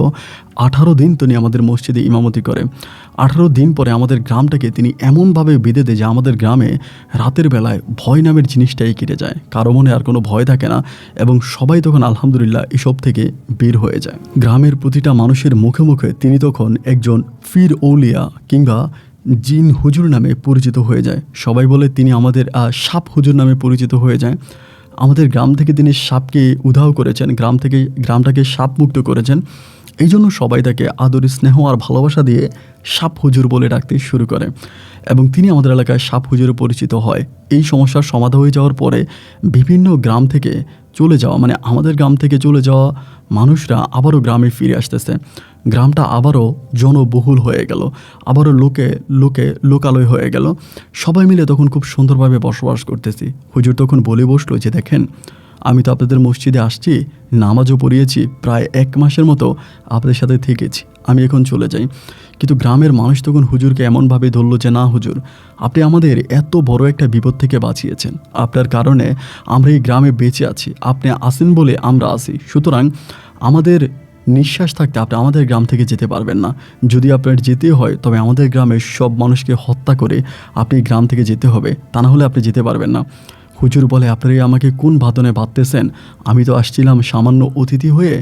18 দিন তিনি আমাদের মসজিদে ইমামতি করে। 18 দিন পরে আমাদের গ্রামটাকে তিনি এমনভাবে বেঁধে দেয় যে আমাদের গ্রামে রাতের বেলায় ভয় নামের জিনিসটাই কেটে যায়, কারো মনে আর কোনো ভয় থাকে না এবং সবাই তখন আলহামদুলিল্লাহ এসব থেকে বের হয়ে যায়। গ্রামের প্রতিটা মানুষের মুখে মুখে তিনি তখন একজন ফির ঔলিয়া কিংবা জিন হুজুর নামে পরিচিত হয়ে যায়। সবাই বলে তিনি আমাদের সাপ হুজুর নামে পরিচিত হয়ে যায়। আমাদের গ্রাম থেকে তিনি সাপকে উধাও করেছেন, গ্রামটাকে সাপ মুক্ত করেছেন। এই জন্য সবাই তাকে আদর, স্নেহ আর ভালোবাসা দিয়ে সাপ হুজুর বলে ডাকতে শুরু করে এবং তিনি আমাদের এলাকায় সাপ হুজুরে পরিচিত হয়। এই সমস্যার সমাধান হয়ে যাওয়ার পরে বিভিন্ন গ্রাম থেকে চলে যাওয়া, মানে আমাদের গ্রাম থেকে চলে যাওয়া মানুষরা আবারও গ্রামে ফিরে আসতেছে। গ্রামটা আবারও জনবহুল হয়ে গেল, আবারও লোকালয় হয়ে গেল। সবাই মিলে তখন খুব সুন্দরভাবে বসবাস করতেছি। হুজুর তখন বলে বসলো যে দেখেন, আমি তো আপনাদের মসজিদে আসছি, নামাজও পড়িয়েছি, প্রায় 1 মাসের মতো আপনাদের সাথে থেকেছি, আমি এখন চলে যাই। কিন্তু গ্রামের মানুষ তখন হুজুরকে এমনভাবে ধরলো যে না হুজুর, আপনি আমাদের এত বড় একটা বিপদ থেকে বাঁচিয়েছেন, আপনার কারণে আমরা এই গ্রামে বেঁচে আছি, আপনি আসেন বলে আমরা আছি, সুতরাং আমাদের নিঃশ্বাস থাকতে আপনি আমাদের গ্রাম থেকে যেতে পারবেন না। যদি আপনার যেতে হয় তবে আমাদের গ্রামের সব মানুষকে হত্যা করে আপনি গ্রাম থেকে যেতে হবে, তা না হলে আপনি যেতে পারবেন না। হুজুর বলে, আপনারা আমাকে কোন বাঁধনে বাঁধতেছেন? আমি তো আসছিলাম সামান্য অতিথি হয়ে,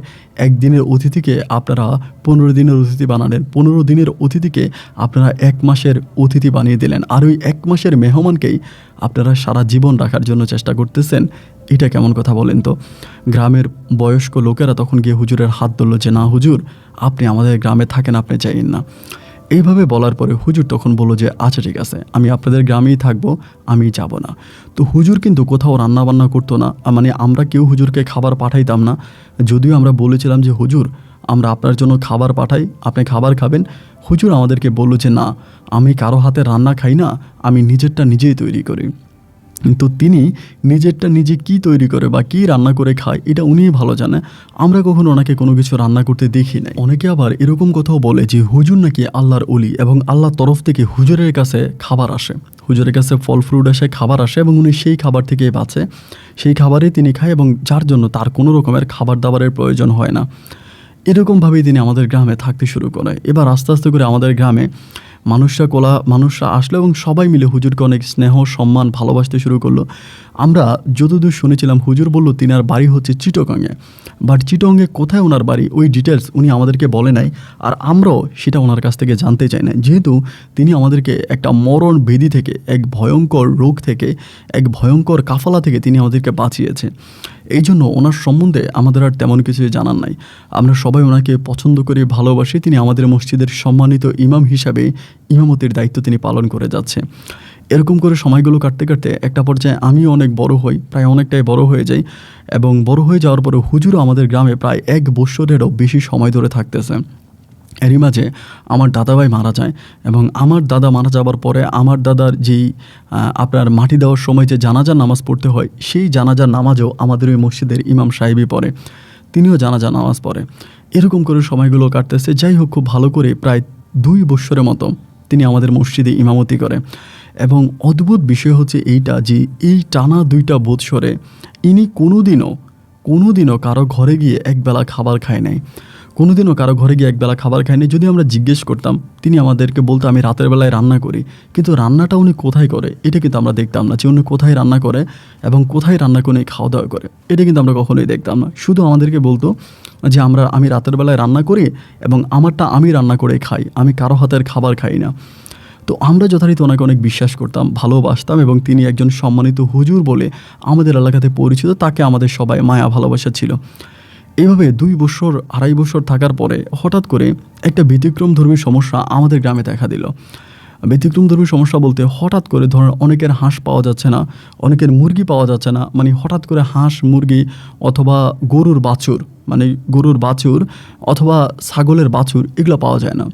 1 দিনের অতিথিকে আপনারা 15 দিনের অতিথি বানালেন, 15 দিনের অতিথিকে আপনারা 1 মাসের অতিথি বানিয়ে দিলেন, আর ওই 1 মাসের মেহমানকেই আপনারা সারা জীবন রাখার জন্য চেষ্টা করতেছেন। এটা কেমন কথা বলেন তো? গ্রামের বয়স্ক লোকেরা তখন গিয়ে হুজুরের হাত ধরল যে না হুজুর, আপনি আমাদের গ্রামে থাকেন, আপনি চাইেন না। এইভাবে বলার পরে হুজুর তখন বলল যে আচ্ছা ঠিক আছে, আমি আপনাদের গ্রামেই থাকবো, আমি যাব না। তো হুজুর কিন্তু কোথাও রান্নাবান্না করতো না, মানে আমরা কেউ হুজুরকে খাবার পাঠাইতাম না। যদিও আমরা বলেছিলাম যে হুজুর, আমরা আপনার জন্য খাবার পাঠাই, আপনি খাবার খাবেন। হুজুর আমাদেরকে বলল যে না, আমি কারো হাতে রান্না খাই না, আমি নিজেরটা নিজেই তৈরি করি। তো তিনি নিজেরটা নিজে কি তৈরি করে বা কী রান্না করে খায় এটা উনিই ভালো জানে, আমরা কখনো ওনাকে কোনো কিছু রান্না করতে দেখি নাই। অনেকে আবার এরকম কথাও বলে যে হুজুর নাকি আল্লাহর ওলি এবং আল্লাহর তরফ থেকে হুজুরের কাছে খাবার আসে, হুজুরের কাছে ফল ফ্রুট আসে, খাবার আসে এবং উনি সেই খাবার থেকে বাঁচে, সেই খাবারই তিনি খায় এবং যার জন্য তার কোনো রকমের খাবার দাবারের প্রয়োজন হয় না। এরকমভাবেই তিনি আমাদের গ্রামে থাকতে শুরু করে। এবার আস্তে আস্তে করে আমাদের গ্রামে মানুষরা আসলো এবং সবাই মিলে হুজুরকে অনেক স্নেহ সম্মান ভালোবাসতে শুরু করলো। আমরা যতদূর শুনেছিলাম হুজুর বলল তিনার বাড়ি হচ্ছে চিটাগংয়ে, বাট চিটাগংয়ে কোথায় ওনার বাড়ি ওই ডিটেলস উনি আমাদেরকে বলে নাই, আর আমরাও সেটা ওনার কাছ থেকে জানতে চাই না, যেহেতু তিনি আমাদেরকে একটা মরণ ব্যাধি থেকে, এক ভয়ঙ্কর রোগ থেকে, এক ভয়ঙ্কর কাফালা থেকে তিনি আমাদেরকে বাঁচিয়েছে। এই জন্য ওনার সম্বন্ধে আমাদের আর তেমন কিছু জানার নাই। আমরা সবাই ওনাকে পছন্দ করি, ভালোবাসি। তিনি আমাদের মসজিদের সম্মানিত ইমাম হিসাবে ইমামতির দায়িত্ব তিনি পালন করে যাচ্ছে। এরকম করে সময়গুলো কাটতে কাটতে একটা পর্যায়ে আমিও অনেক বড় হই, প্রায় অনেকটাই বড় হয়ে যাই। এবং বড় হয়ে যাওয়ার পরে হুজুরও আমাদের গ্রামে প্রায় 1 বৎসরেরও বেশি সময় ধরে থাকতেছে। এরই মাঝে আমার দাদাভাই মারা যায়, এবং আমার দাদা মারা যাবার পরে আমার দাদার যেই আপনার মাটি দেওয়ার সময় যে জানাজার নামাজ পড়তে হয়, সেই জানাজার নামাজও আমাদের ওই মসজিদের ইমাম সাহেবই পড়ে, তিনিও জানাজার নামাজ পড়ে। এরকম করে সময়গুলো কাটতেছে। যাই হোক, খুব ভালো করে প্রায় 2 বৎসরের মতো তিনি আমাদের মসজিদে ইমামতি করে। এবং অদ্ভুত বিষয় হচ্ছে এইটা যে এই টানা 2টা বৎসরে ইনি কোনোদিনও কারো ঘরে গিয়ে একবেলা খাবার খায় নাই। কোনোদিনও কারো ঘরে গিয়ে একবেলা খাবার খায়নি। যদি আমরা জিজ্ঞেস করতাম, তিনি আমাদেরকে বলতো আমি রাতের বেলায় রান্না করি। কিন্তু রান্নাটা উনি কোথায় করে এটা কিন্তু আমরা দেখতাম না, যে উনি কোথায় রান্না করে এবং কোথায় রান্না করে খাওয়া দাওয়া করে, এটা কিন্তু আমরা কখনোই দেখতাম না। শুধু আমাদেরকে বলতো যে আমি রাতের বেলায় রান্না করি এবং আমারটা আমি রান্না করে খাই, আমি কারো হাতের খাবার খাই না। তো আমরা যথারীতি ওনাকে অনেক বিশ্বাস করতাম, ভালোবাসতাম, এবং তিনি একজন সম্মানিত হুজুর বলে আমাদের এলাকাতে পরিচিত। তাকে আমাদের সবাই মায়া ভালোবাসা ছিল। এইভাবে 2 বছর 2.5 বছর থাকার পরে হঠাৎ করে একটা ব্যতিক্রমধর্মী সমস্যা আমাদের গ্রামে দেখা দিল। ব্যতিক্রমধর্মী সমস্যা বলতে, হঠাৎ করে ধরেন অনেকের হাঁস পাওয়া যাচ্ছে না, অনেকের মুরগি পাওয়া যাচ্ছে না। মানে হঠাৎ করে হাঁস, মুরগি অথবা গরুর বাছুর অথবা ছাগলের বাছুর এগুলো পাওয়া যায় না।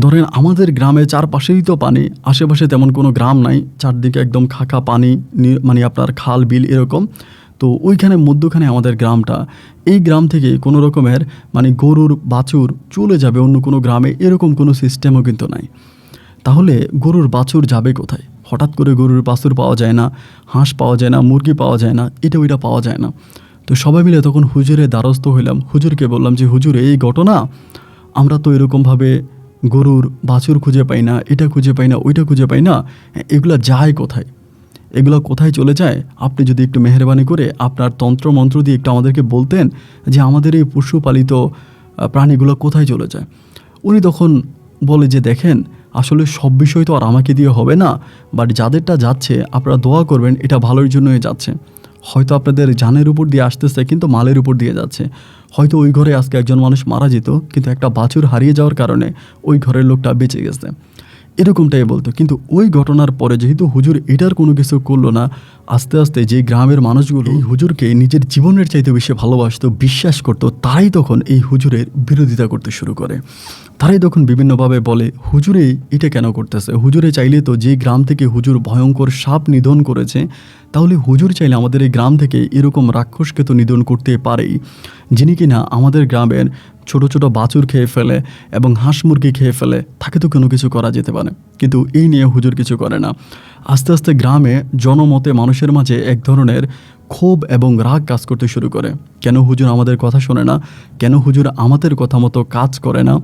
ধরেন আমাদের গ্রামে চারপাশেই তো পানি, আশেপাশে তেমন কোনো গ্রাম নাই, চারদিকে একদম খাঁকা পানি, মানে আপনার খাল বিল এরকম। তো ওইখানে মধ্যখানে আমাদের গ্রামটা। এই গ্রাম থেকে কোনো রকমের মানে গরুর বাছুর চলে যাবে অন্য কোনো গ্রামে, এরকম কোনো সিস্টেমও কিন্তু নাই। তাহলে গরুর বাছুর যাবে কোথায়? হঠাৎ করে গরুর বাছুর পাওয়া যায় না, হাঁস পাওয়া যায় না, মুরগি পাওয়া যায় না, এটা ওইটা পাওয়া যায় না। তো সবাই মিলে তখন হুজুরের দ্বারস্থ হইলাম। হুজুরকে বললাম যে হুজুর, এই ঘটনা, আমরা তো এরকমভাবে গরুর বাছুর খুঁজে পাই না, এটা খুঁজে পাই না, ওইটা খুঁজে পাই না, এগুলা যায় কোথায়? এগুলো কোথায় চলে যায়? আপনি যদি একটু মেহেরবানি করে আপনার তন্ত্রমন্ত্র দিয়ে একটু আমাদেরকে বলতেন যে আমাদের এই পশুপালিত প্রাণীগুলো কোথায় চলে যায়। উনি তখন বলে যে দেখেন, আসলে সব বিষয় তো আর আমাকে দিয়ে হবে না, বাট যাদেরটা যাচ্ছে আপনারা দোয়া করবেন, এটা ভালোর জন্যই যাচ্ছে। হয়তো আপনাদের জানের উপর দিয়ে আসতেছে, কিন্তু মালের উপর দিয়ে যাচ্ছে। হয়তো ওই ঘরে আজকে একজন মানুষ মারা যেত, কিন্তু একটা বাছুর হারিয়ে যাওয়ার কারণে ওই ঘরের লোকটা বেঁচে গেছে, এরকমটাই বলতো। কিন্তু ওই ঘটনার পরে যেহেতু হুজুর এটার কোনো কিছু করলো না, আস্তে আস্তে যে গ্রামের মানুষগুলো এই হুজুরকে নিজের জীবনের চাইতে বেশি ভালোবাসতো, বিশ্বাস করতো, তারাই তখন এই হুজুরের বিরোধিতা করতে শুরু করে। তারাই তখন বিভিন্নভাবে বলে, হুজুরে এটা কেন করতেছে? হুজুরে চাইলে তো, যে গ্রাম থেকে হুজুর ভয়ঙ্কর সাপ নিধন করেছে, তাহলে হুজুর চাইলে আমাদের এই গ্রাম থেকে এরকম রাক্ষসকে তো নিধন করতে পারেই, যিনি কিনা আমাদের গ্রামের ছোট ছোট বাছুর খেয়ে ফেলে এবং হাঁস মুরগি খেয়ে ফেলে, তাকে তো কোনো কিছু করা যেতে পারে। কিন্তু এই নিয়ে হুজুর কিছু করে না। আস্তে আস্তে গ্রামে জনমতে মানুষের মাঝে এক ধরনের ক্ষোভ এবং রাগ কাজ করতে শুরু করে। কেন হুজুর আমাদের কথা শোনে না? কেন হুজুর আমাদের কথা মতো কাজ করে না?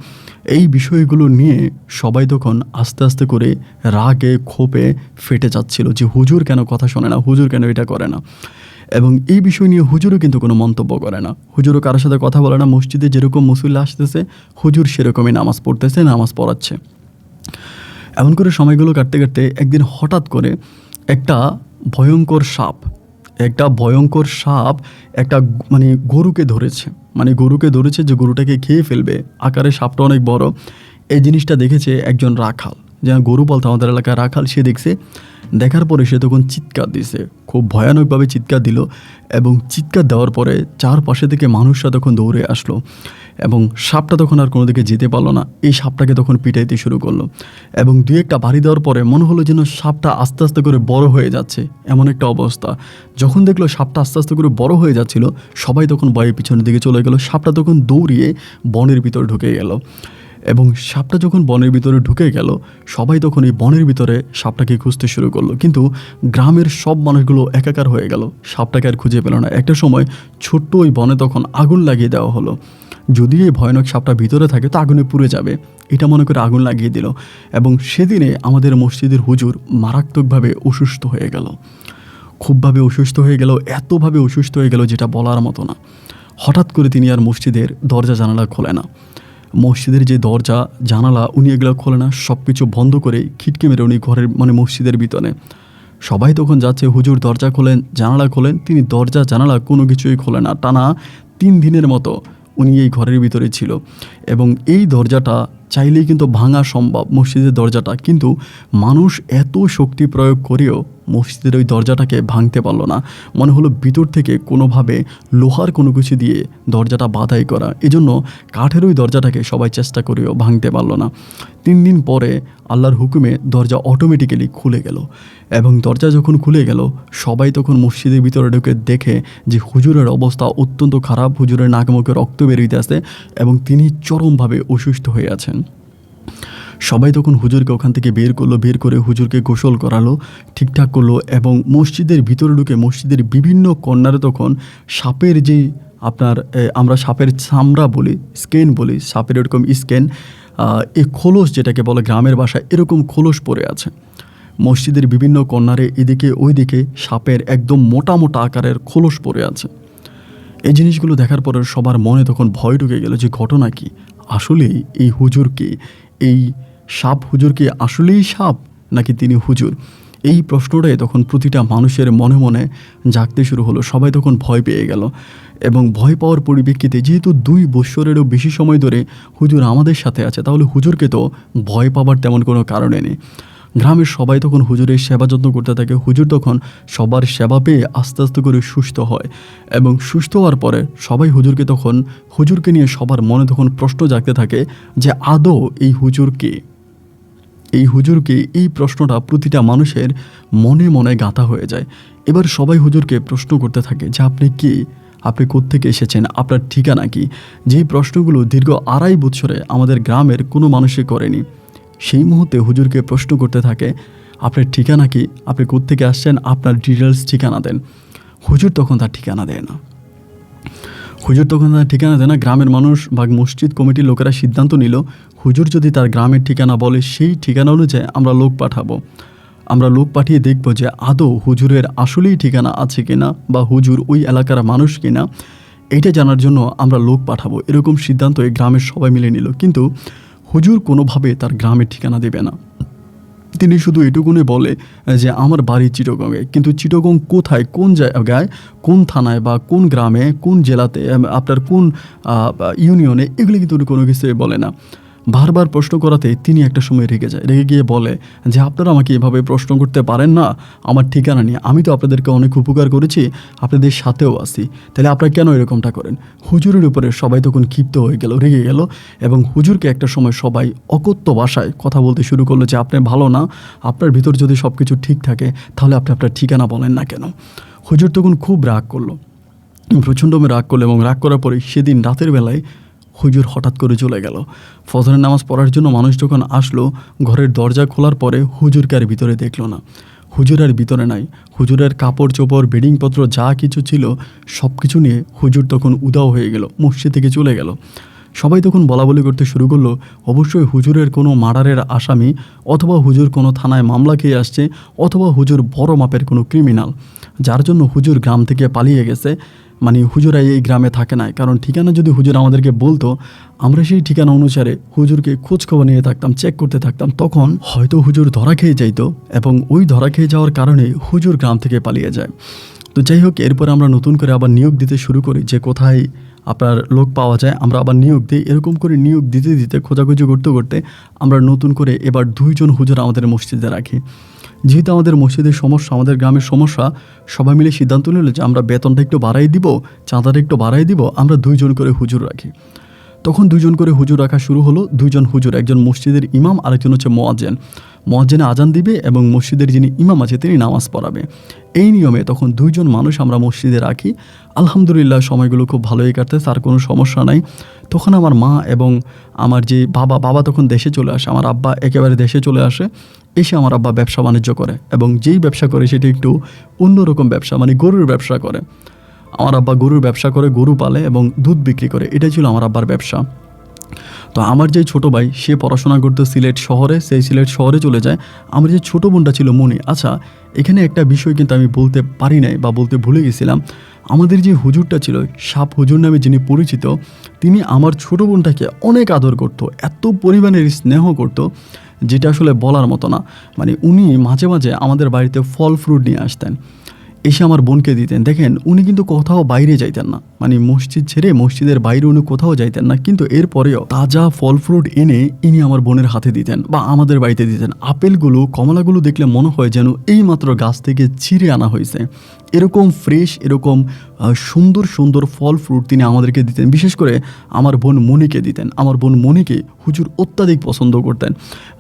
এই বিষয়গুলো নিয়ে সবাই তখন আস্তে আস্তে করে রাগে ক্ষোভে ফেটে যাচ্ছিল যে হুজুর কেন কথা শোনে না, হুজুর কেন এটা করে না। এবং এই বিষয় নিয়ে হুজুরও কিন্তু কোনো মন্তব্য করে না, হুজুরও কারোর সাথে কথা বলে না। মসজিদে যেরকম মুসল্লি আসতেছে, হুজুর সেরকমই নামাজ পড়তেছে, নামাজ পড়াচ্ছে। এমন করে সময়গুলো কাটতে কাটতে একদিন হঠাৎ করে একটা ভয়ঙ্কর সাপ একটা মানে গরুকে ধরেছে, যে গরুটাকে খেয়ে ফেলবে, আকারে সাপটা অনেক বড়। এই জিনিসটা দেখেছে একজন রাখাল, যে গরু পালতো আমাদের এলাকায় রাখাল, সে দেখছে। দেখার পরে সে তখন চিৎকার দিছে, খুব ভয়ানকভাবে চিৎকার দিল। এবং চিৎকার দেওয়ার পরে চারপাশে থেকে মানুষরা তখন দৌড়ে আসলো, এবং সাপটা তখন আর কোনো দিকে যেতে পারলো না। এই সাপটাকে তখন পিটাইতে শুরু করলো, এবং 2-1টা বাড়ি দেওয়ার পরে মনে হলো যেন সাপটা আস্তে আস্তে করে বড় হয়ে যাচ্ছে, এমন একটা অবস্থা। যখন দেখলো সাপটা আস্তে আস্তে করে বড় হয়ে যাচ্ছিল, সবাই তখন ভয়ে পিছনের দিকে চলে গেল। সাপটা তখন দৌড়িয়ে বনের ভিতর ঢুকে গেল, এবং সাপটা যখন বনের ভিতরে ঢুকে গেল, সবাই তখন এই বনের ভিতরে সাপটাকে খুঁজতে শুরু করলো। কিন্তু গ্রামের সব মানুষগুলো একাকার হয়ে গেল, সাপটাকে আর খুঁজে পেল না। একটা সময় ছোট্ট ওই বনে তখন আগুন লাগিয়ে দেওয়া হলো। যদি এই ভয়ানক সাপটা ভিতরে থাকে তো আগুনে পুড়ে যাবে, এটা মনে করে আগুন লাগিয়ে দিল। এবং সেদিনে আমাদের মসজিদের হুজুর মারাত্মকভাবে অসুস্থ হয়ে গেল, খুবভাবে অসুস্থ হয়ে গেল, এতভাবে অসুস্থ হয়ে গেল যেটা বলার মতো না। হঠাৎ করে তিনি আর মসজিদের দরজা জানালা খোলে না, মসজিদের যে দরজা জানালা উনি এগুলো খোলে না, সব কিছু বন্ধ করে খিটকি মেরে উনি ঘরের মানে মসজিদের ভিতরে সবাই তখন যাচ্ছে, হুজুর দরজা খোলেন, জানালা খোলেন। তিনি দরজা জানালা কোনো কিছুই খোলেন না। টানা 3 দিনের মতো উনি এই ঘরের ভিতরে ছিল এবং এই দরজাটা চাইলেই কিন্তু ভাঙা সম্ভব, মসজিদের দরজাটা। কিন্তু মানুষ এত শক্তি প্রয়োগ করেও মসজিদের ওই দরজাটাকে ভাঙতে পারলো না। মনে হলো ভিতর থেকে কোনোভাবে লোহার কোনো কিছু দিয়ে দরজাটা বাধাই করা। এজন্য কাঠের ওই দরজাটাকে সবাই চেষ্টা করেও ভাঙতে পারলো না। 3 দিন পরে আল্লাহর হুকুমে দরজা অটোমেটিক্যালি খুলে গেল এবং দরজা যখন খুলে গেল সবাই তখন মসজিদের ভিতরে ঢুকে দেখে যে হুজুরের অবস্থা অত্যন্ত খারাপ। হুজুরের নাক মুখে রক্ত বেরিয়ে আসছে এবং তিনি চরমভাবে অসুস্থ হয়ে আছেন। সবাই তখন হুজুরকে ওখান থেকে বের করলো, বের করে হুজুরকে গোসল করালো, ঠিকঠাক করলো এবং মসজিদের ভিতরে ঢুকে মসজিদের বিভিন্ন কর্নারে তখন সাপের যেই আপনার আমরা সাপের চামড়া বলি, স্কেন বলি, সাপের এরকম স্কেন, এই খোলস যেটাকে বলে গ্রামের ভাষায়, এরকম খোলস পড়ে আছে মসজিদের বিভিন্ন কর্নারে। এদিকে ওইদিকে সাপের একদম মোটা মোটা আকারের খোলস পড়ে আছে। এই জিনিসগুলো দেখার পরে সবার মনে তখন ভয় ঢুকে গেল যে ঘটনা কি, আসলেই এই হুজুরকে, এই সাপ হুজুরকে আসলেই সাপ নাকি তিনি হুজুর? এই প্রশ্নটাই তখন প্রতিটা মানুষের মনে মনে জাগতে শুরু হলো। সবাই তখন ভয় পেয়ে গেল এবং ভয় পাওয়ার পরিপ্রেক্ষিতে যেহেতু 2 বৎসরেরও বেশি সময় ধরে হুজুর আমাদের সাথে আছে, তাহলে হুজুরকে তো ভয় পাবার তেমন কোনো কারণে নেই। গ্রামের সবাই তখন হুজুরের সেবা যত্ন করতে থাকে। হুজুর তখন সবার সেবা পেয়ে আস্তে আস্তে করে সুস্থ হয় এবং সুস্থ হওয়ার পরে সবাই হুজুরকে নিয়ে সবার মনে তখন প্রশ্ন জাগতে থাকে যে আদৌ এই হুজুরকে, এই প্রশ্নটা প্রতিটা মানুষের মনে মনে গাঁথা হয়ে যায়। এবার সবাই হুজুরকে প্রশ্ন করতে থাকে যে আপনি কে, আপনি কোত্থেকে এসেছেন, আপনার ঠিকানা কি? যেই প্রশ্নগুলো দীর্ঘ 2.5 বছরে আমাদের গ্রামের কোনো মানুষই করেনি। সেই মুহূর্তে হুজুরকে প্রশ্ন করতে থাকে আপনার ঠিকানা কি, আপনি কোত্থেকে আসছেন, আপনার ডিটেলস ঠিকানা দেন। হুজুর তখন তার ঠিকানা দেয় না। গ্রামের মানুষ বা মসজিদ কমিটির লোকেরা সিদ্ধান্ত নিল হুজুর যদি তার গ্রামের ঠিকানা বলে সেই ঠিকানা অনুযায়ী আমরা লোক পাঠাবো। আমরা লোক পাঠিয়ে দেখব যে আদৌ হুজুরের আসলেই ঠিকানা আছে কিনা বা হুজুর ওই এলাকার মানুষ কিনা, এইটা জানার জন্য আমরা লোক পাঠাবো। এরকম সিদ্ধান্ত এই গ্রামের সবাই মিলে নিল। কিন্তু হুজুর কোনোভাবে তার গ্রামের ঠিকানা দেবে না। তিনি শুধু এটুকুনি বলে যে আমার বাড়ি চিটাগংয়ে। কিন্তু চিটাগং কোথায়, কোন জায়গায়, কোন থানায় বা কোন গ্রামে, কোন জেলাতে, আপনার কোন ইউনিয়নে, এগুলি কিন্তু উনি কোনো কিছুই বলে না। বারবার প্রশ্ন করাতে তিনি একটা সময় রেগে গিয়ে বলে যে আপনারা আমাকে এভাবে প্রশ্ন করতে পারেন না আমার ঠিকানা নিয়ে। আমি তো আপনাদেরকে অনেক উপকার করেছি, আপনাদের সাথেও আছি, তাহলে আপনারা কেন এরকমটা করেন? হুজুরের উপরে সবাই তখন ক্ষিপ্ত হয়ে গেল, রেগে গেল এবং হুজুরকে একটা সময় সবাই অকথ্য ভাষায় কথা বলতে শুরু করলো যে আপনি ভালো না, আপনার ভিতর যদি সব কিছু ঠিক থাকে তাহলে আপনি আপনার ঠিকানা বলেন না কেন? হুজুর তখন খুব রাগ করলো, প্রচণ্ড রাগ করলো এবং রাগ করার পরে সেদিন রাতের বেলায় হুজুর হঠাৎ করে চলে গেল। ফজরের নামাজ পড়ার জন্য মানুষ যখন আসলো, ঘরের দরজা খোলার পরে হুজুরকে আর ভিতরে দেখলো না। হুজুর আর ভিতরে নাই। হুজুরের কাপড় চোপড়, বেডিংপত্র যা কিছু ছিল সব কিছু নিয়ে হুজুর তখন উধাও হয়ে গেল, মসজিদ থেকে চলে গেল। সবাই তখন বলাবলি করতে শুরু করলো অবশ্যই হুজুরের কোনো মার্ডারের আসামি, অথবা হুজুর কোনো থানায় মামলা খেয়ে আসছে, অথবা হুজুর বড় মাপের কোনো ক্রিমিনাল, যার জন্য হুজুর গ্রাম থেকে পালিয়ে গেছে। মানে হুজুর এই গ্রামে থাকে না। কারণ ঠিকানা যদি হুজুর আমাদেরকে বলতো, আমরা সেই ঠিকানা অনুসারে হুজুরকে খোঁজখবর নিয়ে থাকতাম, চেক করতে থাকতাম, তখন হয়তো হুজুর ধরা খেয়ে যাইতো এবং ওই ধরা খেয়ে যাওয়ার কারণে হুজুর গ্রাম থেকে পালিয়ে যায়। তো যাই হোক, এরপর আমরা নতুন করে আবার নিয়োগ দিতে শুরু করি যে কোথায় আপনার লোক পাওয়া যায়, আমরা আবার নিয়োগ দিই। এরকম করে নিয়োগ দিতে দিতে খোঁজাখুঁজি করতে করতে আমরা নতুন করে এবার 2 জন হুজুর আমাদের মসজিদে রাখি। যেহেতু আমাদের মসজিদের সমস্যা, আমাদের গ্রামের সমস্যা, সবাই মিলে সিদ্ধান্ত নিল যে আমরা বেতনটা একটু বাড়াই দিব, চাঁদাটা একটু বাড়াই দিব, আমরা 2 জন করে হুজুর রাখি। তখন 2 জন করে হুজুর রাখা শুরু হলো। 2 জন হুজুর, একজন মসজিদের ইমাম, আরেকজন হচ্ছে মুয়াজ্জিন আজান দিবে এবং মসজিদের যিনি ইমাম আছে তিনি নামাজ পড়াবে। এই নিয়মে তখন 2 জন মানুষ আমরা মসজিদে রাখি। আলহামদুলিল্লাহ সময়গুলো খুব ভালোই কাটতেছে, আর কোনো সমস্যা নাই। তখন আমার মা এবং আমার যে বাবা তখন দেশে চলে আসে, আমার আব্বা একেবারে দেশে চলে আসে। এসে আমার আব্বা ব্যবসা বাণিজ্য করে এবং যেই ব্যবসা করে সেটি একটু অন্যরকম ব্যবসা, মানে গরুর ব্যবসা করে। আমার আব্বা গরুর ব্যবসা করে, গরু পালে এবং দুধ বিক্রি করে, এটাই ছিল আমার আব্বার ব্যবসা। তো আমার যে ছোটো ভাই সে পড়াশোনা করতো সিলেট শহরে, সেই সিলেট শহরে চলে যায়। আমার যে ছোটো বোনটা ছিল মনি। আচ্ছা, এখানে একটা বিষয় কিন্তু আমি বলতে পারি নাই বা বলতে ভুলে গেছিলাম। আমাদের যে হুজুরটা ছিল, সাপ হুজুর নামে যিনি পরিচিত, তিনি আমার ছোটো বোনটাকে অনেক আদর করতো, এত পরিমাণের স্নেহ করতো যেটা আসলে বলার মতো না। মানে উনি মাঝে মাঝে আমাদের বাড়িতে ফল ফ্রুট নিয়ে আসতেন, এসে আমার বোনকে দিতেন। দেখেন উনি কিন্তু কোথাও বাইরে যাইতেন না, মানে মসজিদ ছেড়ে মসজিদের বাইরে উনি কোথাও যাইতেন না, কিন্তু এরপরেও তাজা ফল ফ্রুট এনে ইনি আমার বোনের হাতে দিতেন বা আমাদের বাড়িতে দিতেন। আপেলগুলো কমলাগুলো দেখলে মনে হয় যেন এইমাত্র গাছ থেকে ছিঁড়ে আনা হয়েছে, এরকম ফ্রেশ, এরকম সুন্দর সুন্দর ফল ফ্রুট তিনি আমাদেরকে দিতেন। বিশেষ করে আমার বোন মনিকে দিতেন। আমার বোন মনিকে হুজুর অত্যাধিক পছন্দ করতেন।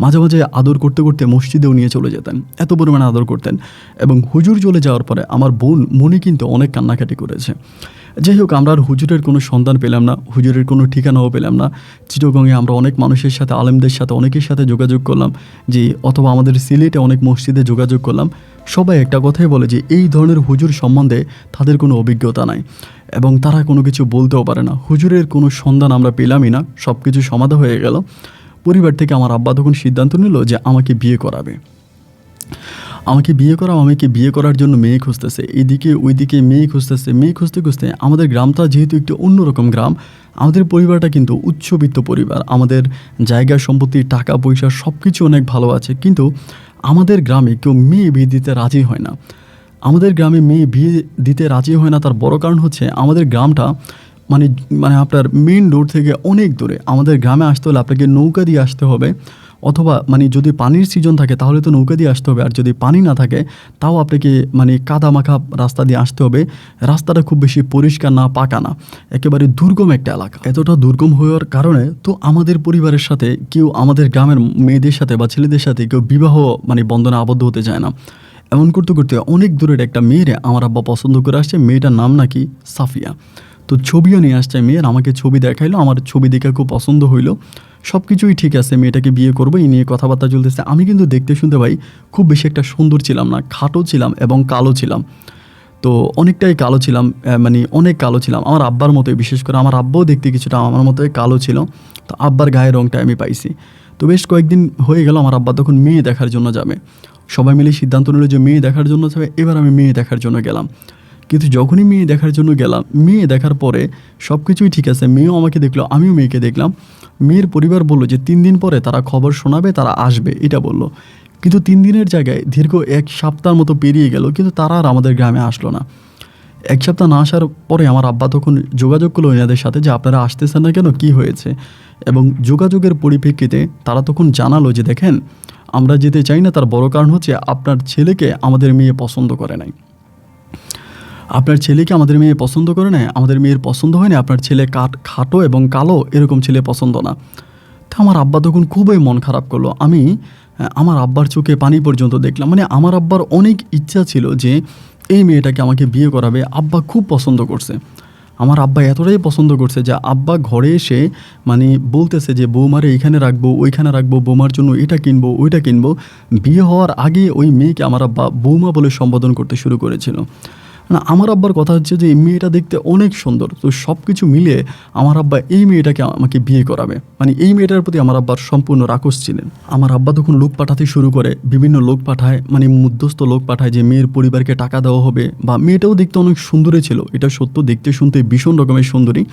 মাঝে মাঝে আদর করতে করতে মসজিদেও নিয়ে চলে যেতেন, এত পরিমাণে আদর করতেন। এবং হুজুর চলে যাওয়ার পরে আমার বোন মনি কিন্তু অনেক কান্নাকাটি করেছে। যাই হোক, আমরা আর হুজুরের কোনো সন্ধান পেলাম না, হুজুরের কোনো ঠিকানাও পেলাম না। চিটাগংয়ে আমরা অনেক মানুষের সাথে, আলেমদের সাথে, অনেকের সাথে যোগাযোগ করলাম, যে অথবা আমাদের সিলেটে অনেক মসজিদে যোগাযোগ করলাম। সবাই একটা কথাই বলে যে এই ধরনের হুজুর সম্বন্ধে তাদের কোনো অভিজ্ঞতা নাই এবং তারা কোনো কিছু বলতেও পারে না। হুজুরের কোনো সন্ধান আমরা পেলামই না, সব কিছু সমাধা হয়ে গেল। পরিবার থেকে আমার আব্বা তখন সিদ্ধান্ত নিল যে আমাকে বিয়ে করাবে, আমাকে বিয়ে করার জন্য মেয়ে খুঁজতেছে, এদিকে ওইদিকে মেয়ে খুঁজতেছে। মেয়ে খুঁজতে খুঁজতে আমাদের গ্রামটা যেহেতু একটু অন্যরকম গ্রাম, আমাদের পরিবারটা কিন্তু উচ্চবিত্ত পরিবার, আমাদের জায়গা সম্পত্তি, টাকা পয়সা সব কিছু অনেক ভালো আছে, কিন্তু আমাদের গ্রামে কেউ মেয়ে বিয়ে দিতে রাজি হয় না। আমাদের গ্রামে মেয়ে বিয়ে দিতে রাজি হয় না, তার বড় কারণ হচ্ছে আমাদের গ্রামটা মানে মানে আপনার মেন রোড থেকে অনেক দূরে। আমাদের গ্রামে আসতে হলে আপনাকে নৌকা দিয়ে আসতে হবে, অথবা মানে যদি পানির সিজন থাকে তাহলে তো নৌকা দিয়ে আসতে হবে, আর যদি পানি না থাকে তাও আপনাকে মানে কাদামাখা রাস্তা দিয়ে আসতে হবে। রাস্তাটা খুব বেশি পরিষ্কার না, পাকা না, একেবারে দুর্গম একটা এলাকা। এতটা দুর্গম হওয়ার কারণে তো আমাদের পরিবারের সাথে কেউ, আমাদের গ্রামের মেয়েদের সাথে বা ছেলেদের সাথে কেউ বিবাহ মানে বন্ধনে আবদ্ধ হতে চায় না। এমন করতে করতে অনেক দূরের একটা মেয়েরে আমার আব্বা পছন্দ করে আসছে, মেয়েটার নাম নাকি সাফিয়া। তো ছবিও নিয়ে আসছে মেয়ের, আমাকে ছবি দেখাইলো, আমার ছবি দেখে খুব পছন্দ হইলো, সব কিছুই ঠিক আছে, মেয়েটাকে বিয়ে করবো এই নিয়ে কথাবার্তা চলতেছে। আমি কিন্তু দেখতে শুনতে ভাই খুব বেশি একটা সুন্দর ছিলাম না, খাটো ছিলাম এবং কালো ছিলাম। তো অনেকটাই কালো ছিলাম, মানে অনেক কালো ছিলাম, আমার আব্বার মতোই। বিশেষ করে আমার আব্বাও দেখতে কিছুটা আমার মতোই কালো ছিল, তো আব্বার গায়ের রঙটা আমি পাইছি। তো বেশ কয়েকদিন হয়ে গেল, আমার আব্বা তখন মেয়ে দেখার জন্য যাবে। সবাই মিলে সিদ্ধান্ত নিল যে মেয়ে দেখার জন্য যাবে। এবার আমি মেয়ে দেখার জন্য গেলাম, কিন্তু যখনই মেয়ে দেখার জন্য গেলাম, মেয়ে দেখার পরে সব কিছুই ঠিক আছে, মেয়েও আমাকে দেখলো, আমিও মেয়েকে দেখলাম। মেয়ের পরিবার বললো যে 3 দিন পরে তারা খবর শোনাবে, তারা আসবে, এটা বললো। কিন্তু 3 দিনের জায়গায় দীর্ঘ 1 সপ্তাহ মতো পেরিয়ে গেল, কিন্তু তারা আর আমাদের গ্রামে আসলো না। 1 সপ্তাহ না আসার পরে আমার আব্বা তখন যোগাযোগ করলো এনাদের সাথে যে আপনারা আসতেছেন না কেন, কি হয়েছে? এবং যোগাযোগের পরিপ্রেক্ষিতে তারা তখন জানালো যে দেখেন, আমরা যেতে চাই না, তার বড় কারণ হচ্ছে আপনার ছেলেকে আমাদের মেয়ে পছন্দ করে নাই। আপনার ছেলেকে আমাদের মেয়ে পছন্দ করে না, আমাদের মেয়ের পছন্দ হয় না, আপনার ছেলে খাটো এবং কালো, এরকম ছেলে পছন্দ না। তো আমার আব্বা তখন খুবই মন খারাপ করলো। আমি আমার আব্বার চোখে পানি পর্যন্ত দেখলাম। মানে আমার আব্বার অনেক ইচ্ছা ছিল যে এই মেয়েটাকে আমাকে বিয়ে করাবে, আব্বা খুব পছন্দ করছে। আমার আব্বা এতটাই পছন্দ করছে যে আব্বা ঘরে এসে মানে বলতেছে যে বৌমারে এইখানে রাখবো, ওইখানে রাখবো, বৌমার জন্য এটা কিনবো, ওইটা কিনবো। বিয়ে হওয়ার আগে ওই মেয়েকে আমার আব্বা বৌমা বলে সম্বোধন করতে শুরু করেছিল। না, আমার আব্বার কথা হচ্ছে যে এই মেয়েটা দেখতে অনেক সুন্দর, তো সব কিছু মিলিয়ে আমার আব্বা এই মেয়েটাকে আমাকে বিয়ে করাবে। মানে এই মেয়েটার প্রতি আমার আব্বার সম্পূর্ণ রাক্ষস ছিলেন। আমার আব্বা তখন লোক পাঠাতে শুরু করে, বিভিন্ন লোক পাঠায়, মানে মধ্যস্থ লোক পাঠায় যে মেয়ের পরিবারকে টাকা দেওয়া হবে, বা মেয়েটাও দেখতে অনেক সুন্দরী ছিল, এটা সত্য, দেখতে শুনতে ভীষণ রকমের সুন্দরী।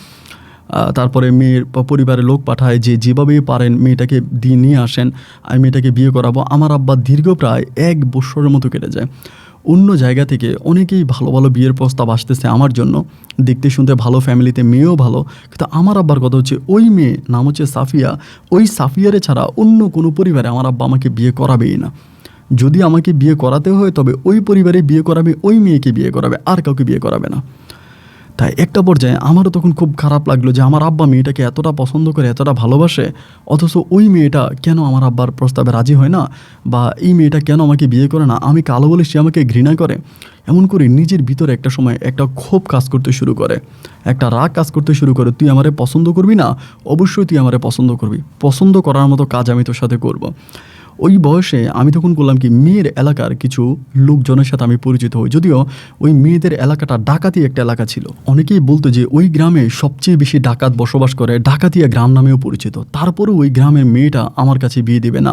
তারপরে মেয়ের পরিবারের লোক পাঠায় যে যেভাবেই পারেন মেয়েটাকে দিয়ে নিয়ে আসেন, আমি মেয়েটাকে বিয়ে করাবো। আমার আব্বা দীর্ঘ প্রায় 1 বছরের মতো কেটে যায়। অন্য জায়গা থেকে অনেকেই ভালো ভালো বিয়ের প্রস্তাব আসতেছে আমার জন্য, দেখতে শুনতে ভালো, ফ্যামিলিতে মেয়েও ভালো, কিন্তু আমার আব্বার কথা হচ্ছে ওই মেয়ে নাম হচ্ছে সাফিয়া, ওই সাফিয়ারে ছাড়া অন্য কোনো পরিবারে আমার আব্বা আমাকে বিয়ে করাবেই না। যদি আমাকে বিয়ে করাতে হয় তবে ওই পরিবারে বিয়ে করাবে, ওই মেয়েকে বিয়ে করাবে, আর কাউকে বিয়ে করাবে না। তাই একটা পর্যায়ে আমারও তখন খুব খারাপ লাগলো যে আমার আব্বা মেয়েটাকে এতটা পছন্দ করে, এতটা ভালোবাসে, অথচ ওই মেয়েটা কেন আমার আব্বার প্রস্তাবে রাজি হয় না, বা এই মেয়েটা কেন আমাকে বিয়ে করে না, আমি কালো বলে সে আমাকে ঘৃণা করে। এমন করে নিজের ভিতরে একটা সময় একটা ক্ষোভ কাজ করতে শুরু করে, একটা রাগ কাজ করতে শুরু করে। তুই আমারে পছন্দ করবি না, অবশ্যই তুই আমারে পছন্দ করবি, পছন্দ করার মতো কাজ আমি তোর সাথে করব। ওই বয়সে আমি তখন করলাম কি, মেয়ের এলাকার কিছু লোকজনের সাথে আমি পরিচিত হই। যদিও ওই মেয়েদের এলাকাটা ডাকাতি একটা এলাকা ছিল, অনেকেই বলতো যে ওই গ্রামে সবচেয়ে বেশি ডাকাত বসবাস করে, ডাকাতিয়া গ্রাম নামেও পরিচিত। তারপরেও ওই গ্রামের মেয়েটা আমার কাছে বিয়ে দেবে না,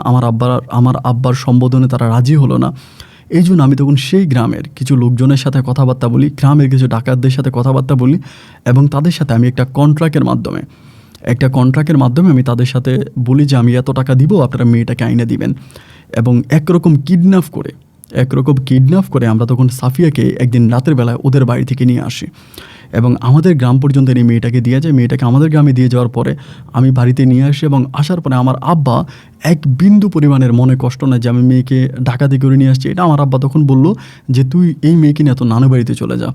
আমার আব্বার সম্বোধনে তারা রাজি হলো না। এই জন্য আমি তখন সেই গ্রামের কিছু লোকজনের সাথে কথাবার্তা বলি, গ্রামের কিছু ডাকাতদের সাথে কথাবার্তা বলি, এবং তাদের সাথে আমি একটা কন্ট্রাক্টের মাধ্যমে একটা কন্ট্রাক্টের মাধ্যমে আমি তাদের সাথে বলি যে আমি এত টাকা দিব, আপনারা মেয়েটাকে আইনে দিবেন। এবং একরকম কিডন্যাপ করে আমরা তখন সাফিয়াকে একদিন রাতের বেলায় ওদের বাড়ি থেকে নিয়ে আসি এবং আমাদের গ্রাম পর্যন্ত এই মেয়েটাকে দিয়ে যায়। মেয়েটাকে আমাদের গ্রামে দিয়ে যাওয়ার পরে আমি বাড়িতে নিয়ে আসি এবং আসার পরে আমার আব্বা এক বিন্দু পরিমাণের মনে কষ্ট নেয় যে আমি মেয়েকে ডাকাতি করে নিয়ে আসছি। এটা আমার আব্বা তখন বলল যে তুই এই মেয়েকে নিয়ে এত নানু বাড়িতে চলে যা।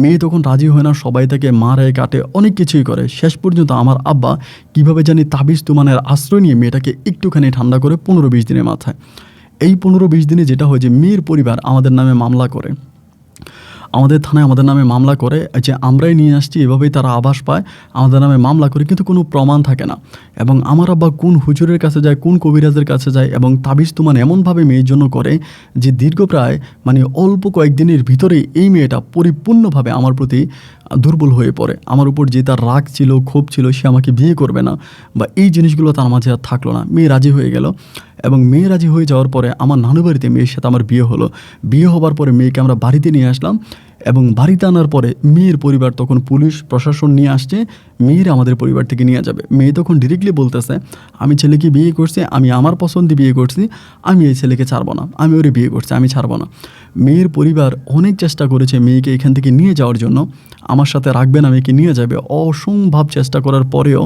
মেয়ে তখন রাজি হয় না, সবাই তাকে মারে কাটে, অনেক কিছুই করে। শেষ পর্যন্ত আমার আব্বা কীভাবে জানি তাবিজ তুমানের আশ্রয় নিয়ে মেয়েটাকে একটুখানি ঠান্ডা করে 15-20 দিনের মাথায়। এই 15-20 দিনে যেটা হয় যে মেয়ের পরিবার আমাদের নামে মামলা করে, আমাদের থানায় আমাদের নামে মামলা করে যে আমরাই নিয়ে আসছি, এভাবেই তারা আভাস পায়, আমাদের নামে মামলা করে, কিন্তু কোনো প্রমাণ থাকে না। এবং আমার আব্বা কোন হুজুরের কাছে যায়, কোন কবিরাজের কাছে যায় এবং তাবিজ তুমান এমনভাবে মেয়ের জন্য করে যে দীর্ঘ প্রায় অল্প কয়েকদিনের ভিতরেই এই মেয়েটা পরিপূর্ণভাবে আমার প্রতি দুর্বল হয়ে পড়ে। আমার উপর যে তার রাগ ছিল, ক্ষোভ ছিল, সে আমাকে বিয়ে করবে না বা এই জিনিসগুলো তার মাঝে আর থাকলো না। মেয়ে রাজি হয়ে গেল এবং মেয়ে রাজি হয়ে যাওয়ার পরে আমার নানু বাড়িতে মেয়ের সাথে আমার বিয়ে হলো। বিয়ে হবার পরে মেয়েকে আমরা বাড়িতে নিয়ে আসলাম এবং বাড়িতে আনার পরে মেয়ের পরিবার তখন পুলিশ প্রশাসন নিয়ে আসছে, মেয়ের আমাদের পরিবার থেকে নিয়ে যাবে। মেয়ে তখন ডিরেক্টলি বলতেছে আমি ছেলেকে বিয়ে করছি, আমি আমার পছন্দে বিয়ে করছি, আমি এই ছেলেকে ছাড়বো না, আমি ওরে বিয়ে করছি, আমি ছাড়বো না। মেয়ের পরিবার অনেক চেষ্টা করেছে মেয়েকে এখান থেকে নিয়ে যাওয়ার জন্য, আমার সাথে রাখবে না, মেয়েকে নিয়ে যাবে, অসম্ভব চেষ্টা করার পরেও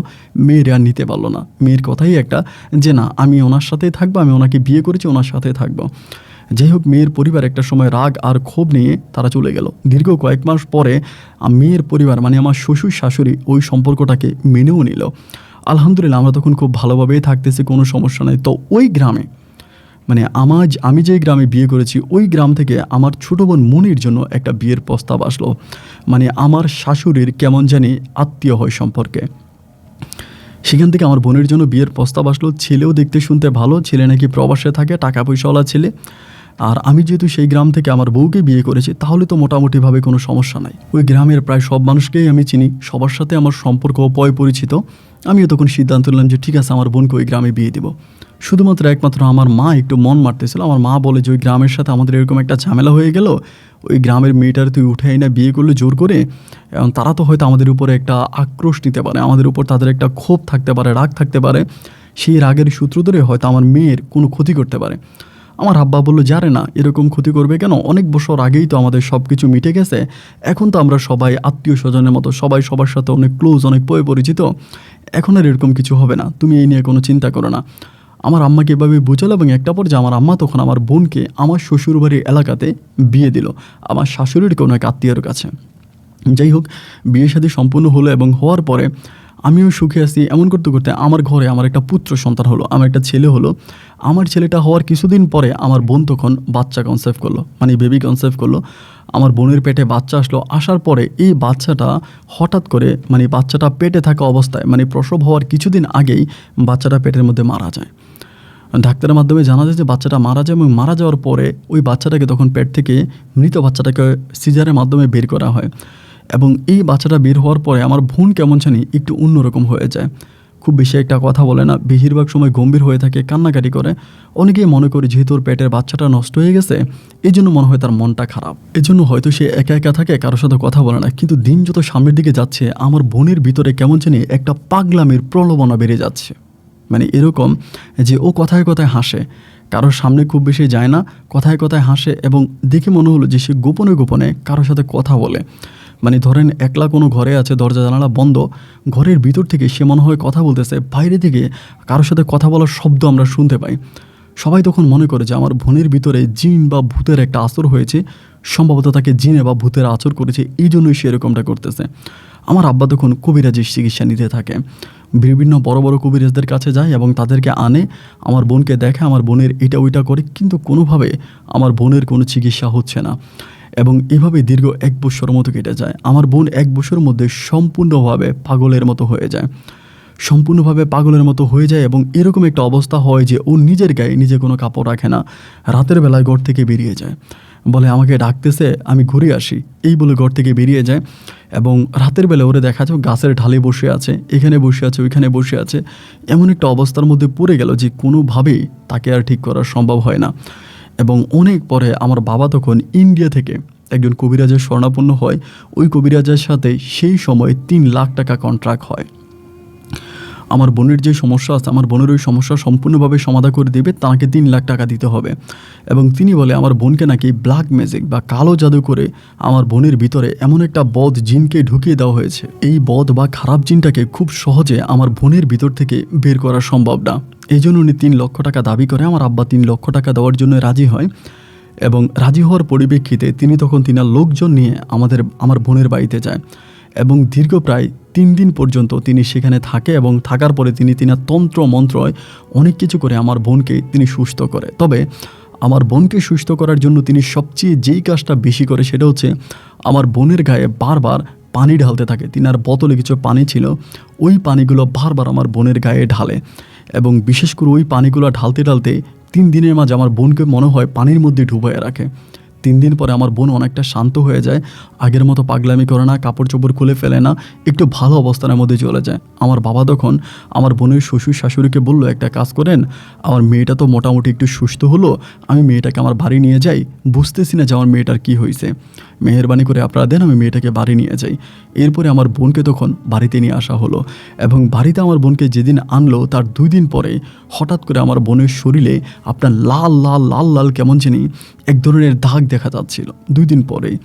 মেয়ের আর নিতে পারলো না। মেয়ের কথাই একটা যে না, আমি ওনার সাথেই থাকবো, আমি ওনাকে বিয়ে করেছি, ওনার সাথেই থাকবো। যাই হোক, মেয়ের পরিবার একটা সময় রাগ আর ক্ষোভ নিয়ে তারা চলে গেল। দীর্ঘ কয়েক মাস পরে মেয়ের পরিবার আমার শ্বশুর শাশুড়ি ওই সম্পর্কটাকে মেনেও নিল। আলহামদুলিল্লাহ, আমরা তখন খুব ভালোভাবেই থাকতেছি, কোনো সমস্যা নেই। তো ওই গ্রামে আমি যে গ্রামে বিয়ে করেছি ওই গ্রাম থেকে আমার ছোটো বোন মনির জন্য একটা বিয়ের প্রস্তাব আসলো। আমার শাশুড়ির কেমন জানি আত্মীয় হয় সম্পর্কে। সেখান থেকে আমার বোনের জন্য বিয়ের প্রস্তাব আসলো। ছেলেও দেখতে শুনতে ভালো, ছেলে নাকি প্রবাসে থাকে, টাকা পয়সাওয়ালা ছেলে। আর আমি যেহেতু সেই গ্রাম থেকে আমার বউকে বিয়ে করেছি, তাহলে তো মোটামুটিভাবে কোনো সমস্যা নাই। ওই গ্রামের প্রায় সব মানুষকেই আমি চিনি, সবার সাথে আমার সম্পর্ক পরিচিত। আমিও তখন সিদ্ধান্ত নিলাম যে ঠিক আছে, আমার বোনকে ওই গ্রামে বিয়ে দেবো। শুধুমাত্র একমাত্র আমার মা একটু মন মারতেছিল। আমার মা বলে যে ওই গ্রামের সাথে আমাদের এরকম একটা ঝামেলা হয়ে গেল, ওই গ্রামের মেয়েটার তুই উঠাই না বিয়ে করলে জোর করে, এবং তারা তো হয়তো আমাদের উপরে একটা আক্রোশ নিতে পারে, আমাদের উপর তাদের একটা ক্ষোভ থাকতে পারে, রাগ থাকতে পারে, সেই রাগের সূত্র ধরে হয়তো আমার মেয়ের কোনো ক্ষতি করতে পারে। আমার আব্বা বললো জানে না, এরকম ক্ষতি করবে কেন, অনেক বছর আগেই তো আমাদের সব কিছু মিটে গেছে, এখন তো আমরা সবাই আত্মীয় স্বজনের মতো, সবাই সবার সাথে অনেক ক্লোজ, অনেক পরিচিত, এখন আর এরকম কিছু হবে না, তুমি এই নিয়ে কোনো চিন্তা করো না। আমার আম্মাকে এভাবে বুঝালো এবং একটা পর্যায়ে আমার আম্মা তখন আমার বোনকে আমার শ্বশুরবাড়ির এলাকাতে বিয়ে দিল, আমার শাশুড়ির কোনো এক আত্মীয়ের কাছে। যাই হোক, বিয়ে শাদী সম্পূর্ণ হলো এবং হওয়ার পরে আমিও সুখে আছি। এমন করতে করতে আমার ঘরে আমার একটা পুত্র সন্তান হলো, আমার একটা ছেলে হলো। আমার ছেলেটা হওয়ার কিছুদিন পরে আমার বোন তখন বাচ্চা কনসেপ্ট করলো, বেবি কনসেপ্ট করলো। আমার বোনের পেটে বাচ্চা আসলো। আসার পরে এই বাচ্চাটা হঠাৎ করে বাচ্চাটা পেটে থাকা অবস্থায় প্রসব হওয়ার কিছুদিন আগেই বাচ্চাটা পেটের মধ্যে মারা যায়। ডাক্তারের মাধ্যমে জানা যায় যে বাচ্চাটা মারা যায় এবং মারা যাওয়ার পরে ওই বাচ্চাটাকে তখন পেট থেকে মৃত বাচ্চাটাকে সিজারের মাধ্যমে বের করা হয়। এবং এই বাচ্চাটা বের হওয়ার পরে আমার বোন কেমন জানি একটু অন্যরকম হয়ে যায়, খুব বেশি একটা কথা বলে না, বেশিরভাগ সময় গম্ভীর হয়ে থাকে, কান্নাকাটি করে। অনেকেই মনে করে যেহেতু ওর পেটের বাচ্চাটা নষ্ট হয়ে গেছে, এই জন্য মনে হয় তার মনটা খারাপ, এজন্য হয়তো সে একা একা থাকে, কারোর সাথে কথা বলে না। কিন্তু দিন যত সামনের দিকে যাচ্ছে, আমার বোনের ভিতরে কেমন জানি একটা পাগলামির প্রলোভনা বেড়ে যাচ্ছে। এরকম যে ও কথায় কথায় হাসে, কারোর সামনে খুব বেশি যায় না, কথায় কথায় হাসে এবং দেখে মনে হলো যে সে গোপনে গোপনে কারোর সাথে কথা বলে। ধরেন একলা কোনো ঘরে আছে, দরজা জানালা বন্ধ, ঘরের ভিতর থেকে সে মনে হয় কথা বলতেছে, বাইরে থেকে কারোর সাথে কথা বলার শব্দ আমরা শুনতে পাই। সবাই তখন মনে করে যে আমার বোনের ভিতরে জিন বা ভূতের একটা আসর হয়েছে, সম্ভবত তাকে জিনে বা ভূতের আচর করেছে, এই জন্যই সে এরকমটা করতেছে। আমার আব্বা তখন কবিরাজের চিকিৎসা নিতে থাকে, বিভিন্ন বড় বড় কবিরাজদের কাছে যায় এবং তাদেরকে আনে, আমার বোনকে দেখে, আমার বোনের এটা ওইটা করে, কিন্তু কোনোভাবে আমার বোনের কোনো চিকিৎসা হচ্ছে না। এবং এভাবে দীর্ঘ 1 বছরের মতো কেটে যায়। আমার বোন 1 বছরের মধ্যে সম্পূর্ণভাবে পাগলের মতো হয়ে যায় এবং এরকম একটা অবস্থা হয় যে ও নিজের গায়ে নিজে কোনো কাপড় রাখে না, রাতের বেলায় ঘর থেকে বেরিয়ে যায়, বলে আমাকে ডাকতেছে, আমি ঘুরে আসি, এই বলে ঘর থেকে বেরিয়ে যায়। এবং রাতের বেলা ওরে দেখা যায় গাছের ঢালে বসে আছে, এখানে বসে আছে, ওইখানে বসে আছে, এমন একটা অবস্থার মধ্যে পড়ে গেল যে কোনোভাবেই তাকে আর ঠিক করা সম্ভব হয় না। এবং অনেক পরে আমার বাবা তখন ইন্ডিয়া থেকে একজন কবিরাজের শরণাপন্ন হয়। ওই কবিরাজের সাথে সেই সময় 3 লাখ টাকা কন্ট্রাক্ট হয়। আমার বোনের যে সমস্যা আছে আমার বোনের ওই সমস্যা সম্পূর্ণভাবে সমাধান করে দেবে, তাকে 3 লাখ টাকা দিতে হবে। এবং তিনি বলে আমার বোনকে নাকি ব্ল্যাক ম্যাজিক বা কালো জাদু করে আমার বোনের ভিতরে এমন একটা বদ জিনকে ঢুকিয়ে দেওয়া হয়েছে, এই বদ বা খারাপ জিনটাকে খুব সহজে আমার বোনের ভিতর থেকে বের করা সম্ভব না। এই জন্য উনি 3 লক্ষ টাকা দাবি করে। আমার আব্বা 3 লক্ষ টাকা দেওয়ার জন্য রাজি হয় এবং রাজি হওয়ার পরিপ্রেক্ষিতে তিনি তখন তিনার লোকজন নিয়ে আমার বোনের বাড়িতে যায় এবং দীর্ঘ প্রায় 3 দিন পর্যন্ত তিনি সেখানে থাকে এবং থাকার পরে তিনি তিনার তন্ত্র মন্ত্রয় অনেক কিছু করে আমার বোনকে তিনি সুস্থ করে। তবে আমার বোনকে সুস্থ করার জন্য তিনি সবচেয়ে যেই কাজটা বেশি করে সেটা হচ্ছে আমার বোনের গায়ে বারবার পানি ঢালতে থাকে। তিনার বোতলে কিছু পানি ছিল, ওই পানিগুলো বারবার আমার বোনের গায়ে ঢালে এবং বিশেষ করে ওই পানিগুলো ঢালতে ঢালতে 3 দিনের মাঝে আমার বোনকে মনে হয় পানির মধ্যে ডুবাইয়ে রাখে। 3 দিন পরে আমার বোন অনেকটা শান্ত হয়ে যায়, আগের মতো পাগলামি করে না, কাপড় চোপড় খুলে ফেলে না, একটু ভালো অবস্থানের মধ্যে চলে যায়। আমার বাবা তখন আমার বোনের শ্বশুর শাশুড়িকে বলল, একটা কাজ করেন, আমার মেয়েটা তো মোটামুটি একটু সুস্থ হলো, আমি মেয়েটাকে আমার বাড়ি নিয়ে যাই, বুঝতেছি না যে আমার মেয়েটার কী হয়েছে, মেহেরবানি করে আপনারা দেন, আমি মেয়েটাকে বাড়ি নিয়ে যাই। এরপরে আমার বোনকে তখন বাড়িতে নিয়ে আসা হলো এবং বাড়িতে আমার বোনকে যেদিন আনলো তার 2 দিন পরে হঠাৎ করে আমার বোনের শরীরে আপনার লাল লাল লাল লাল কেমন জানি এক ধরনের দাগ দেখা যাচ্ছিল 2 দিন পরেই।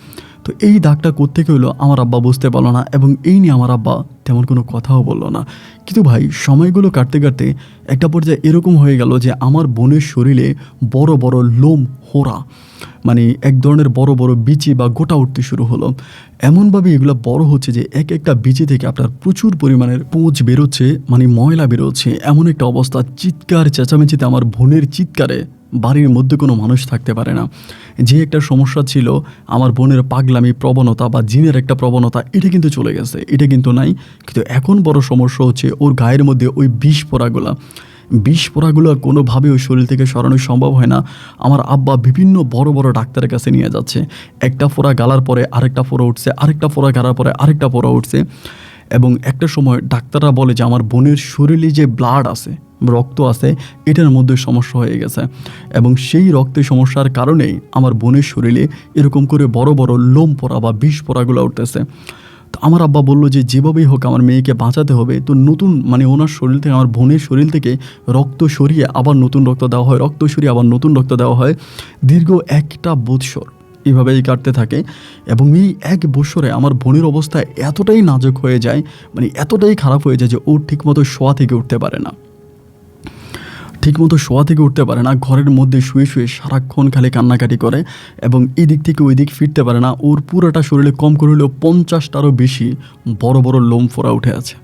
তো এই দাগটা কোত্থেকে হলো আমার আব্বা বুঝতে পারলো না এবং এই নিয়ে আমার আব্বা তেমন কোনো কথাও বললো না। কিন্তু ভাই সময়গুলো কাটতে কাটতে একটা পর্যায়ে এরকম হয়ে গেল যে আমার বোনের শরীরে বড় বড় লোম হোরা, মানে এক ধরনের বড় বড় বিচি বা গোটা উঠতে শুরু হলো। এমনভাবে এগুলো বড় হচ্ছে যে এক একটা বিচি থেকে আপনার প্রচুর পরিমাণের পুঁজ বেরোচ্ছে, মানে ময়লা বেরোচ্ছে, এমন একটা অবস্থা। চিৎকার চেঁচামেচিতে আমার বোনের চিৎকারে বাড়ির মধ্যে কোনো মানুষ থাকতে পারে না। যে একটা সমস্যা ছিল আমার বোনের পাগলামি প্রবণতা বা জিনের একটা প্রবণতা, এটা কিন্তু চলে গেছে, এটা কিন্তু নাই। কিন্তু এখন বড় সমস্যা হচ্ছে ওর গায়ের মধ্যে ওই বিষ পোড়াগুলো কোনোভাবে ওই শরীর থেকে সরানো সম্ভব হয় না। আমার আব্বা বিভিন্ন বড় বড় ডাক্তারের কাছে নিয়ে যাচ্ছে, একটা ফোড়া গালার পরে আরেকটা ফোড়া উঠছে, আরেকটা ফোড়া গালার পরে আরেকটা ফোড়া উঠছে এবং একটা সময় ডাক্তাররা বলে যে আমার বোনের শরীরে যে ব্লাড আছে, রক্ত আছে, এটার মধ্যে সমস্যা হয়ে গেছে এবং সেই রক্তের সমস্যার কারণেই আমার বোনের শরীরে এরকম করে বড় বড় লোম পোড়া বা বিষ পোড়াগুলো উঠতেছে। তো আমার আব্বা বলল যে যেভাবেই হোক আমার মেয়েকে বাঁচাতে হবে। তো নতুন মানে ওনার শরীর থেকে, আমার বোনের শরীর থেকে রক্ত সরিয়ে আবার নতুন রক্ত দেওয়া হয়, রক্ত সরিয়ে আবার নতুন রক্ত দেওয়া হয়। দীর্ঘ 1 বৎসর এভাবেই কাটতে থাকে এবং এই 1 বছরে আমার বোনের অবস্থা এতটাই নাজুক হয়ে যায়, মানে এতটাই খারাপ হয়ে যায় যে ও ঠিকমতো শোয়া থেকে উঠতে পারে না, ঘরের মধ্যে শুয়ে শুয়ে সারাক্ষণ খালি কান্নাকাটি করে এবং এই দিক থেকে ওই দিক ফিরতে পারে না। ওর পুরোটা শরীরে কম করে হলেও 50টারও বেশি বড় বড় লোম ফোড়া উঠে আছে।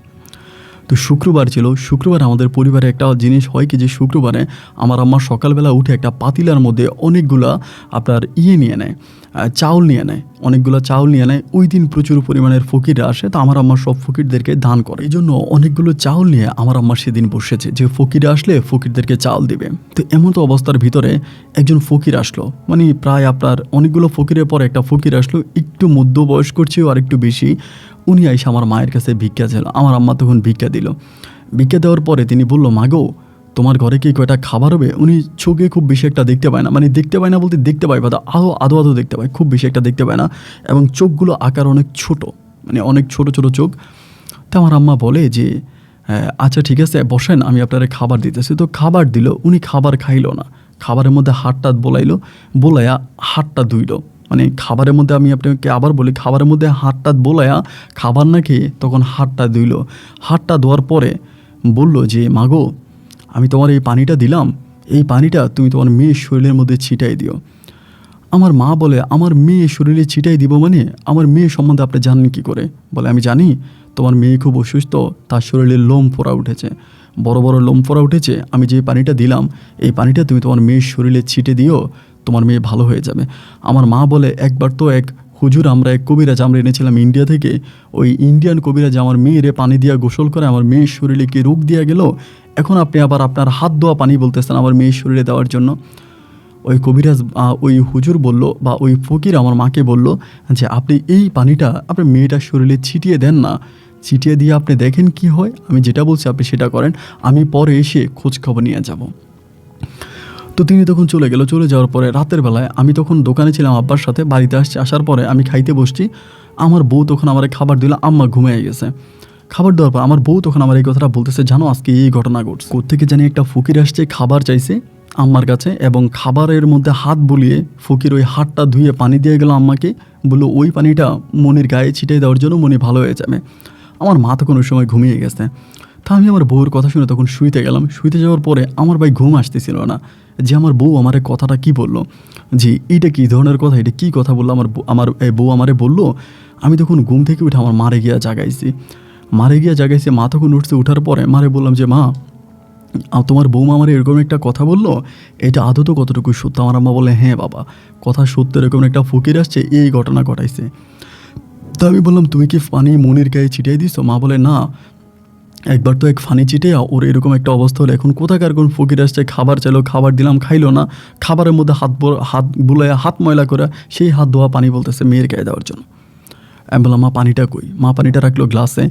তো শুক্রবার ছিল, শুক্রবার আমাদের পরিবারে একটা জিনিস হয় কি যে শুক্রবারে আমার আম্মা সকালবেলা উঠে একটা পাতিলার মধ্যে অনেকগুলা আপনার নিয়ে নেয়, চাউল নিয়ে নেয়, অনেকগুলো চাউল নিয়ে নেয়। ওই দিন প্রচুর পরিমাণের ফকিররা আসে, তো আমার আম্মা সব ফকিরদেরকে দান করে। এই জন্য অনেকগুলো চাউল নিয়ে আমার আম্মা সেদিন বসেছে যে ফকিরে আসলে ফকিরদেরকে চাউল দিবে। তো এমন তো অবস্থার ভিতরে একজন ফকির আসলো, মানে প্রায় আপনার অনেকগুলো ফকিরের পর একটা ফকির আসলো, একটু মধ্যবয়স্ক চেয়েও আর একটু বেশি। উনি আইসা আমার মায়ের কাছে ভিক্ষা ছিল। আমার আম্মা তখন ভিক্ষা দিল। ভিক্ষা দেওয়ার পরে তিনি বলল, মাগো তোমার ঘরে কি কয়টা খাবার হবে? উনি চোখে খুব বেশি একটা দেখতে পায় না, মানে দেখতে পায় না বলতে দেখতে পায় বা আদো আদো দেখতে পায়, খুব বেশি একটা দেখতে পায় না এবং চোখগুলো আকার অনেক ছোট, মানে অনেক ছোট ছোট চোখ। তো আমার আম্মা বলে যে আচ্ছা ঠিক আছে বসেন, আমি আপনারা খাবার দিতেছি। তো খাবার দিল, উনি খাবার খাইলো না, খাবারের মধ্যে হাতটা বোলাইয়া হাতটা ধুইল। মানে খাবারের মধ্যে, আমি আপনাকে আবার বলি, খাবারের মধ্যে হাতটা বোলাইয়া খাবার না খেয়ে তখন হাতটা ধুইল। হাতটা ধোয়ার পরে বলল যে মাগো আমি তোমার এই পানিটা দিলাম, এই পানিটা তুমি তোমার মেয়ের শরীরের মধ্যে ছিটাই দিও। আমার মা বলে, আমার মেয়ে শরীরে ছিটাই দিব মানে? আমার মেয়ে সম্বন্ধে আপনি জানেন কী করে? বলে, আমি জানি তোমার মেয়ে খুব অসুস্থ, তার শরীরে লোম ফোড়া উঠেছে, বড় বড় লোম ফোড়া উঠেছে। আমি যে পানিটা দিলাম এই পানিটা তুমি তোমার মেয়ের শরীরে ছিটে দিও, তোমার মেয়ে ভালো হয়ে যাবে। আমার মা বলে, একবার তো এক হুজুর, আমরা এক কবিরাজ আমরা এনেছিলাম ইন্ডিয়া থেকে, ওই ইন্ডিয়ান কবিরাজ আমার মেয়েরে পানি দিয়া গোসল করে আমার মেয়ের শরীরে কি রোগ দিয়া গেল, এখন আপনি আবার আপনার হাত ধোয়া পানি বলতেছেন আমার মেয়ের শরীরে দেওয়ার জন্য। ওই কবিরাজ ওই হুজুর বলল বা ওই ফকির আমার মাকে বলল যে আপনি এই পানিটা আপনার মেয়েটার শরীরে ছিটিয়ে দেন না, ছিটিয়ে দিয়ে আপনি দেখেন কি হয়, আমি যেটা বলছি আপনি সেটা করেন, আমি পরে এসে খোঁজ খবর নিয়ে যাব। তো তিনি তখন চলে গেল। চলে যাওয়ার পরে রাতের বেলায় আমি তখন দোকানে ছিলাম আব্বার সাথে, বাড়িতে আসছি, আসার পরে আমি খাইতে বসছি, আমার বউ তখন আমার খাবার দিল, আম্মা ঘুমিয়ে গেছে। খাবার দেওয়ার পর আমার বউ তখন আমার এই কথাটা বলতেছে, জানো আজকে এই ঘটনা ঘটছে, কোত্থেকে জানি একটা ফকির আসছে, খাবার চাইছে আম্মার কাছে, এবং খাবারের মধ্যে হাত বুলিয়ে ফকির ওই হাতটা ধুয়ে পানি দিয়ে গেল আম্মাকে, বললো ওই পানিটা মনির গায়ে ছিটিয়ে দেওয়ার জন্য মনি ভালো হয়ে যাবে। আমার মা তখন ওই সময় ঘুমিয়ে গেছে। তা আমি আমার বউয়ের কথা শুনে তখন শুইতে গেলাম। শুইতে যাওয়ার পরে আমার ভাই ঘুম আসতেছিল না, যে আমার বউ আমার এই কথাটা কি বললো, যে এইটা কী ধরনের কথা, এটা কী কথা বললো আমার বউ আমারে বললো। আমি তখন ঘুম থেকে উঠে আমার মারে গিয়া জাগাইছি। মা তখন উঠছে। উঠার পরে মারে বললাম যে মা, তোমার বৌমা আমার এরকম একটা কথা বললো, এটা আদৌ কতটুকু সত্য? আমার আম্মা বলে, হ্যাঁ বাবা, কথা সত্য, এরকম একটা ফকির আসছে, এই ঘটনা ঘটাইছে। তা আমি বললাম, তুমি কি পানি মনির গায়ে ছিটিয়ে দিছো? মা বলে, না, একবার তো এক ফানি চিটে ওর এরকম একটা অবস্থা হলো, এখন কোথাকার কোন ফকির আসছে, খাবার চাইলো, খাবার দিলাম, খাইলো না, খাবারের মধ্যে হাত বুলাইয়া হাত ময়লা করে সেই হাত ধোয়া পানি বলতেছে মেয়ের গায়ে দেওয়ার জন্য। আমি বললাম, মা পানিটা কই? মা পানিটা রাখলো গ্লাসে।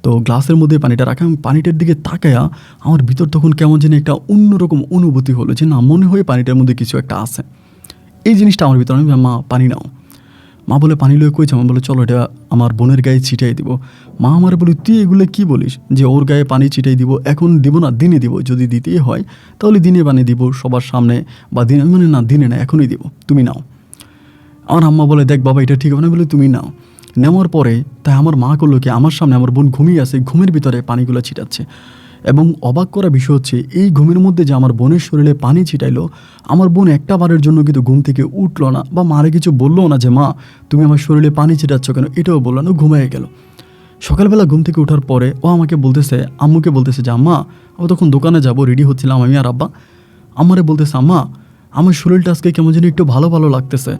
তো গ্লাসের মধ্যে পানিটা রাখা, আমি পানিটার দিকে তাকায়া আমার ভিতর তখন কেমন যেন একটা অন্যরকম অনুভূতি হলো, যে না, মনে হয় পানিটার মধ্যে কিছু একটা আছে। এই জিনিসটা আমার ভিতরে, আমি মা পানি নাও। মা বলে, পানি লয়ে কইছে? আমি বলে, চলো এটা আমার বোনের গায়ে ছিটাই দিব। মা আমার বলে, তুই এগুলো কি বলিস, যে ওর গায়ে পানি ছিটাই দিব? এখন দিব না, দিনে দিব, যদি দিতেই হয় তাহলে দিনে পানি দিব সবার সামনে, বা দিনে, মানে না, দিনে না, এখনই দিব, তুমি নাও। আমার আম্মা বলে, দেখ বাবা, এটা ঠিক হবে না। বলে, তুমি নাও। নেওয়ার পরে তাই আমার মা করলো কি, আমার সামনে আমার বোন ঘুমিয়ে আছে, ঘুমের ভিতরে পানিগুলো ছিটাচ্ছে। এবং অবাক করা বিষয় হচ্ছে, এই ঘুমের মধ্যে যে আমার বোনের শরীরে পানি ছিটাইলো, আমার বোন একটা বারের জন্য কিন্তু ঘুম থেকে উঠলো না, বা মারে কিছু বললো না যে মা তুমি আমার শরীরে পানি ছিটাচ্ছ কেন, এটাও বললো না, ঘুমিয়ে গেল। সকালবেলা ঘুম থেকে ওঠার পরে ও আমাকে বলতেছে, আম্মুকে বলতেছে যে আম্মা, আমি তখন দোকানে যাব, রেডি হচ্ছিলাম আমি আর আব্বা। আমারে বলতেছে, আম্মা আমার শরীরটা আজকে কেমন যেন একটু ভালো ভালো লাগতেছে,